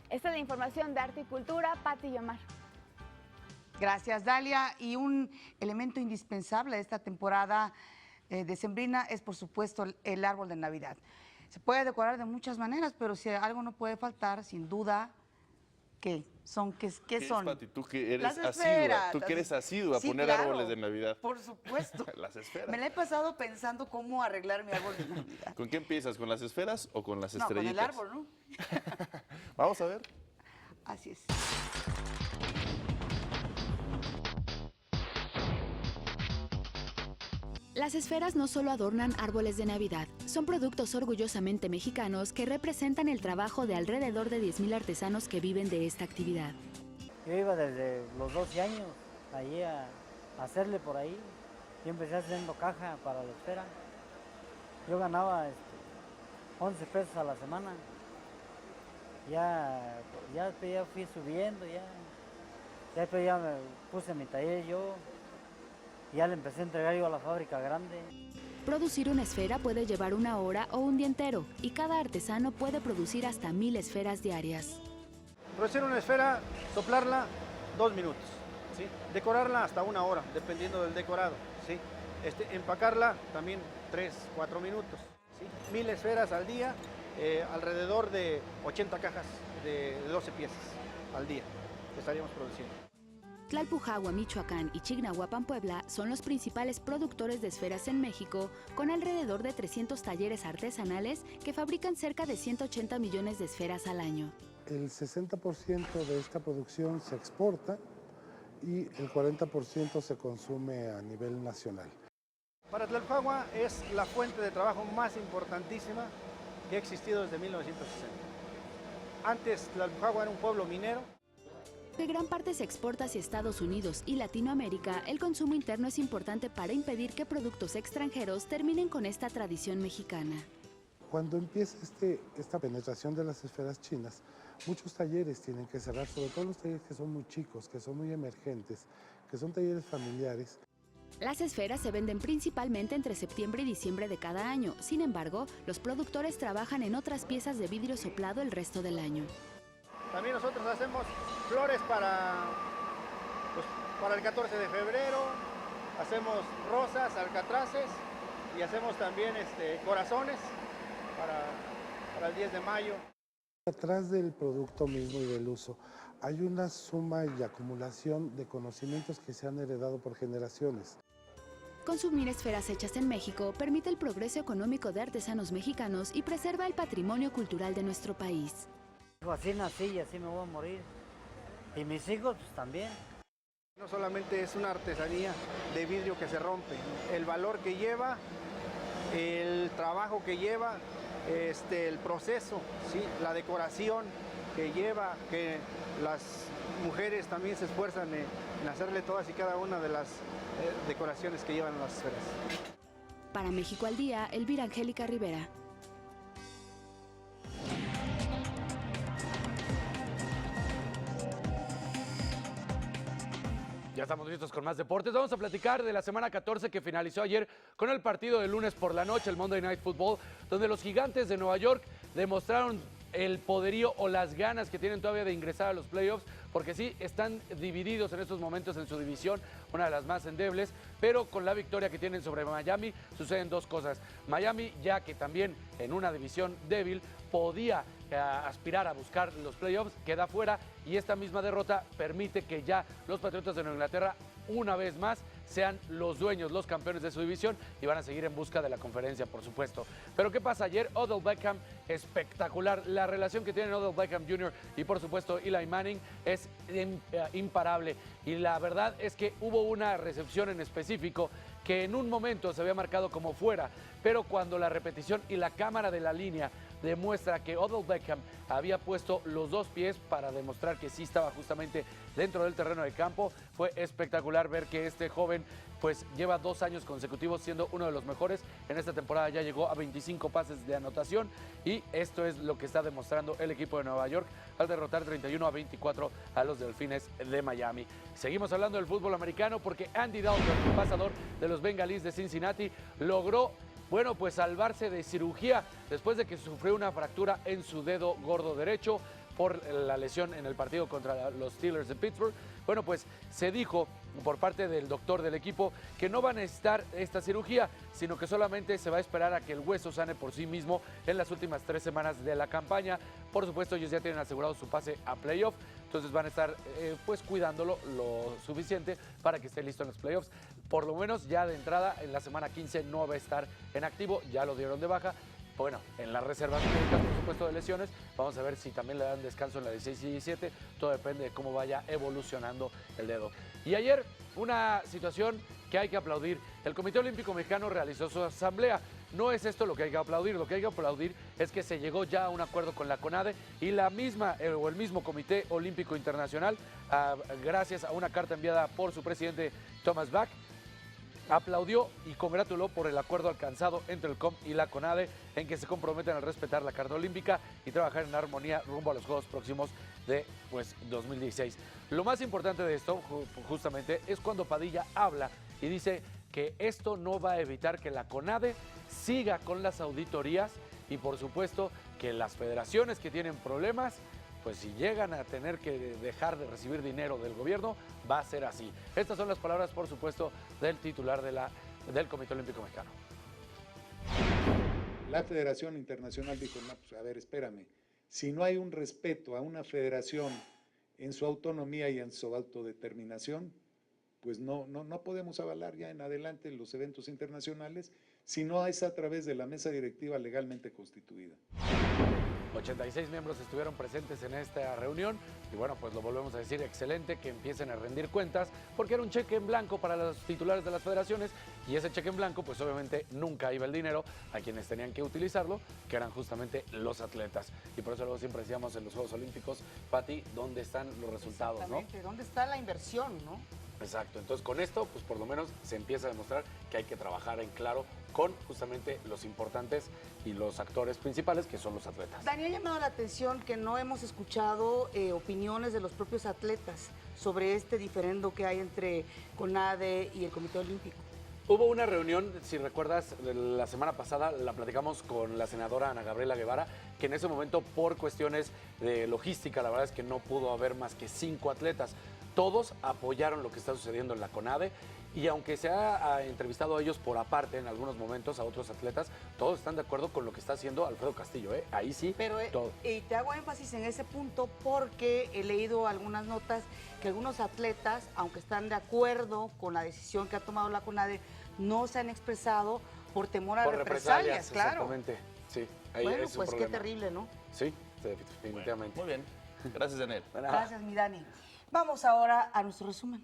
Esta es la información de Arte y Cultura. Pati y Omar. Gracias, Dalia. Y un elemento indispensable de esta temporada decembrina es, por supuesto, el árbol de Navidad. Se puede decorar de muchas maneras, pero si algo no puede faltar, sin duda, ¿qué son? ¿Qué son? Pati, tú que eres Las asidua, esferas. tú que eres asidua a Sí, poner claro, árboles de Navidad. Por supuesto. Las esferas. Me la he pasado pensando cómo arreglar mi árbol de Navidad. ¿Con qué empiezas? ¿Con las esferas o con las No, con estrellitas? el árbol, ¿no? Vamos a ver. Así es. Las esferas no solo adornan árboles de Navidad, son productos orgullosamente mexicanos que representan el trabajo de alrededor de 10,000 artesanos que viven de esta actividad. Yo iba desde los 12 años allí a hacerle por ahí. Yo empecé haciendo caja para la esfera. Yo ganaba 11 pesos a la semana. Ya fui subiendo, ya me puse mi taller yo. Ya le empecé a entregar yo a la fábrica grande. Producir una esfera puede llevar 1 hora o un día entero, y cada artesano puede producir hasta 1000 esferas diarias. Producir una esfera, soplarla 2 minutos, ¿sí? Decorarla hasta 1 hora, dependiendo del decorado, ¿sí? Empacarla también 3-4 minutos, ¿sí? 1000 esferas al día, alrededor de 80 cajas de 12 piezas al día que estaríamos produciendo. Tlalpujahua, Michoacán y Chignahuapan, Puebla, son los principales productores de esferas en México, con alrededor de 300 talleres artesanales que fabrican cerca de 180 millones de esferas al año. El 60% de esta producción se exporta y el 40% se consume a nivel nacional. Para Tlalpujahua es la fuente de trabajo más importantísima que ha existido desde 1960. Antes Tlalpujahua era un pueblo minero. De gran parte se exporta hacia Estados Unidos y Latinoamérica, el consumo interno es importante para impedir que productos extranjeros terminen con esta tradición mexicana. Cuando empieza esta penetración de las esferas chinas, muchos talleres tienen que cerrar, sobre todo los talleres que son muy chicos, que son muy emergentes, que son talleres familiares. Las esferas se venden principalmente entre septiembre y diciembre de cada año. Sin embargo, los productores trabajan en otras piezas de vidrio soplado el resto del año. También nosotros hacemos flores para el 14 de febrero, hacemos rosas, alcatraces y hacemos también corazones para el 10 de mayo. Atrás del producto mismo y del uso hay una suma y acumulación de conocimientos que se han heredado por generaciones. Consumir esferas hechas en México permite el progreso económico de artesanos mexicanos y preserva el patrimonio cultural de nuestro país. Así nací y así me voy a morir. Y mis hijos pues también. No solamente es una artesanía de vidrio que se rompe, el valor que lleva el trabajo que lleva, el proceso, ¿sí? La decoración que lleva, que las mujeres también se esfuerzan en hacerle todas y cada una de las decoraciones que llevan las esferas. Para México al Día, Elvira Angélica Rivera. Ya estamos listos con más deportes. Vamos a platicar de la semana 14 que finalizó ayer con el partido del lunes por la noche, el Monday Night Football, donde los Gigantes de Nueva York demostraron el poderío o las ganas que tienen todavía de ingresar a los playoffs, porque sí, están divididos en estos momentos en su división, una de las más endebles, pero con la victoria que tienen sobre Miami suceden dos cosas. Miami, ya que también en una división débil podía aspirar a buscar los playoffs, queda fuera, y esta misma derrota permite que ya los Patriotas de Nueva Inglaterra una vez más sean los dueños, los campeones de su división, y van a seguir en busca de la conferencia, por supuesto. Pero ¿qué pasa ayer? Odell Beckham, espectacular. La relación que tienen Odell Beckham Jr. y por supuesto Eli Manning es imparable. Y la verdad es que hubo una recepción en específico que en un momento se había marcado como fuera, pero cuando la repetición y la cámara de la línea demuestra que Odell Beckham había puesto los dos pies para demostrar que sí estaba justamente dentro del terreno de campo, fue espectacular ver que este joven pues lleva 2 años consecutivos siendo uno de los mejores. En esta temporada ya llegó a 25 pases de anotación, y esto es lo que está demostrando el equipo de Nueva York al derrotar 31-24 a los Delfines de Miami. Seguimos hablando del fútbol americano porque Andy Dalton, el pasador de los Bengalíes de Cincinnati, logró pues salvarse de cirugía después de que sufrió una fractura en su dedo gordo derecho por la lesión en el partido contra los Steelers de Pittsburgh. Bueno, pues se dijo por parte del doctor del equipo que no va a necesitar esta cirugía, sino que solamente se va a esperar a que el hueso sane por sí mismo en las últimas 3 semanas de la campaña. Por supuesto, ellos ya tienen asegurado su pase a playoff, entonces van a estar pues cuidándolo lo suficiente para que esté listo en los playoffs. Por lo menos ya de entrada en la semana 15 no va a estar en activo, ya lo dieron de baja. Bueno, en las reservas médicas, por supuesto, de lesiones, vamos a ver si también le dan descanso en la 16 y 17, todo depende de cómo vaya evolucionando el dedo. Y ayer, una situación que hay que aplaudir. El Comité Olímpico Mexicano realizó su asamblea. No es esto lo que hay que aplaudir, lo que hay que aplaudir es que se llegó ya a un acuerdo con la CONADE y la misma o el mismo Comité Olímpico Internacional, gracias a una carta enviada por su presidente Thomas Bach, aplaudió y congratuló por el acuerdo alcanzado entre el COM y la CONADE en que se comprometen a respetar la Carta Olímpica y trabajar en armonía rumbo a los Juegos próximos de 2016. Lo más importante de esto justamente es cuando Padilla habla y dice que esto no va a evitar que la CONADE siga con las auditorías y por supuesto que las federaciones que tienen problemas, pues si llegan a tener que dejar de recibir dinero del gobierno, va a ser así. Estas son las palabras, por supuesto, del titular del Comité Olímpico Mexicano. La Federación Internacional dijo, no, pues a ver, espérame, si no hay un respeto a una federación en su autonomía y en su autodeterminación, pues no podemos avalar ya en adelante los eventos internacionales, si no es a través de la mesa directiva legalmente constituida. 86 miembros estuvieron presentes en esta reunión y bueno, pues lo volvemos a decir, excelente que empiecen a rendir cuentas porque era un cheque en blanco para los titulares de las federaciones y ese cheque en blanco pues obviamente nunca iba el dinero a quienes tenían que utilizarlo, que eran justamente los atletas. Y por eso luego siempre decíamos en los Juegos Olímpicos, Pati, ¿dónde están los resultados? Exactamente, ¿dónde está la inversión, no? Exacto, entonces con esto pues por lo menos se empieza a demostrar que hay que trabajar en claro con justamente los importantes y los actores principales que son los atletas. Dani, ha llamado la atención que no hemos escuchado opiniones de los propios atletas sobre este diferendo que hay entre CONADE y el Comité Olímpico. Hubo una reunión, si recuerdas, la semana pasada la platicamos con la senadora Ana Gabriela Guevara, que en ese momento por cuestiones de logística, la verdad es que no pudo haber más que 5 atletas. Todos apoyaron lo que está sucediendo en la CONADE y aunque se ha entrevistado a ellos por aparte en algunos momentos a otros atletas, todos están de acuerdo con lo que está haciendo Alfredo Castillo, ¿eh? Ahí sí, pero todo. Y te hago énfasis en ese punto porque he leído algunas notas que algunos atletas, aunque están de acuerdo con la decisión que ha tomado la CONADE, no se han expresado por temor a represalias, claro. Exactamente, sí. Ahí bueno, es pues qué terrible, ¿no? Sí, definitivamente. Muy bien. Gracias, Daniel. Gracias, mi Dani. Vamos ahora a nuestro resumen.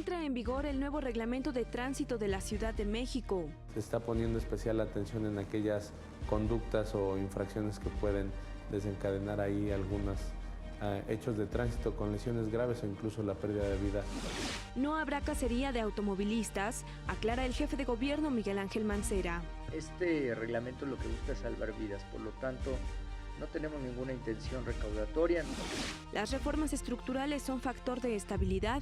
entra en vigor el nuevo reglamento de tránsito de la Ciudad de México. Se está poniendo especial atención en aquellas conductas o infracciones que pueden desencadenar ahí algunos hechos de tránsito con lesiones graves o incluso la pérdida de vida. No habrá cacería de automovilistas, aclara el jefe de gobierno Miguel Ángel Mancera. Este reglamento lo que busca es salvar vidas, por lo tanto, no tenemos ninguna intención recaudatoria. Las reformas estructurales son factor de estabilidad,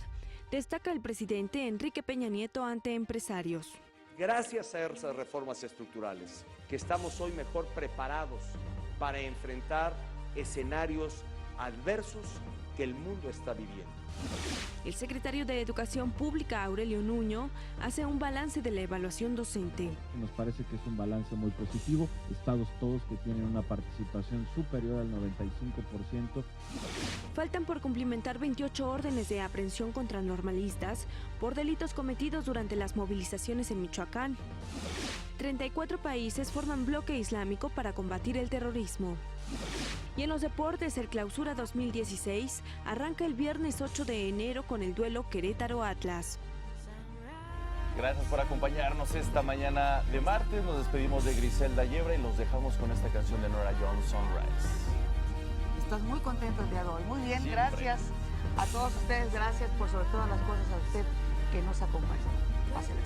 destaca el presidente Enrique Peña Nieto ante empresarios. Gracias a esas reformas estructurales, que estamos hoy mejor preparados para enfrentar escenarios adversos que el mundo está viviendo. El secretario de Educación Pública, Aurelio Nuño, hace un balance de la evaluación docente. Nos parece que es un balance muy positivo, estados todos que tienen una participación superior al 95%. Faltan por cumplimentar 28 órdenes de aprehensión contra normalistas por delitos cometidos durante las movilizaciones en Michoacán. 34 países forman bloque islámico para combatir el terrorismo. Y en los deportes, el Clausura 2016 arranca el viernes 8 de enero con el duelo Querétaro-Atlas. Gracias por acompañarnos esta mañana de martes. Nos despedimos de Griselda Yebra y los dejamos con esta canción de Nora Jones, Sunrise. Estás muy contento el día de hoy. Muy bien, Siempre. gracias a todos ustedes. Gracias por sobre todas las cosas a usted que nos acompaña. Pásenla.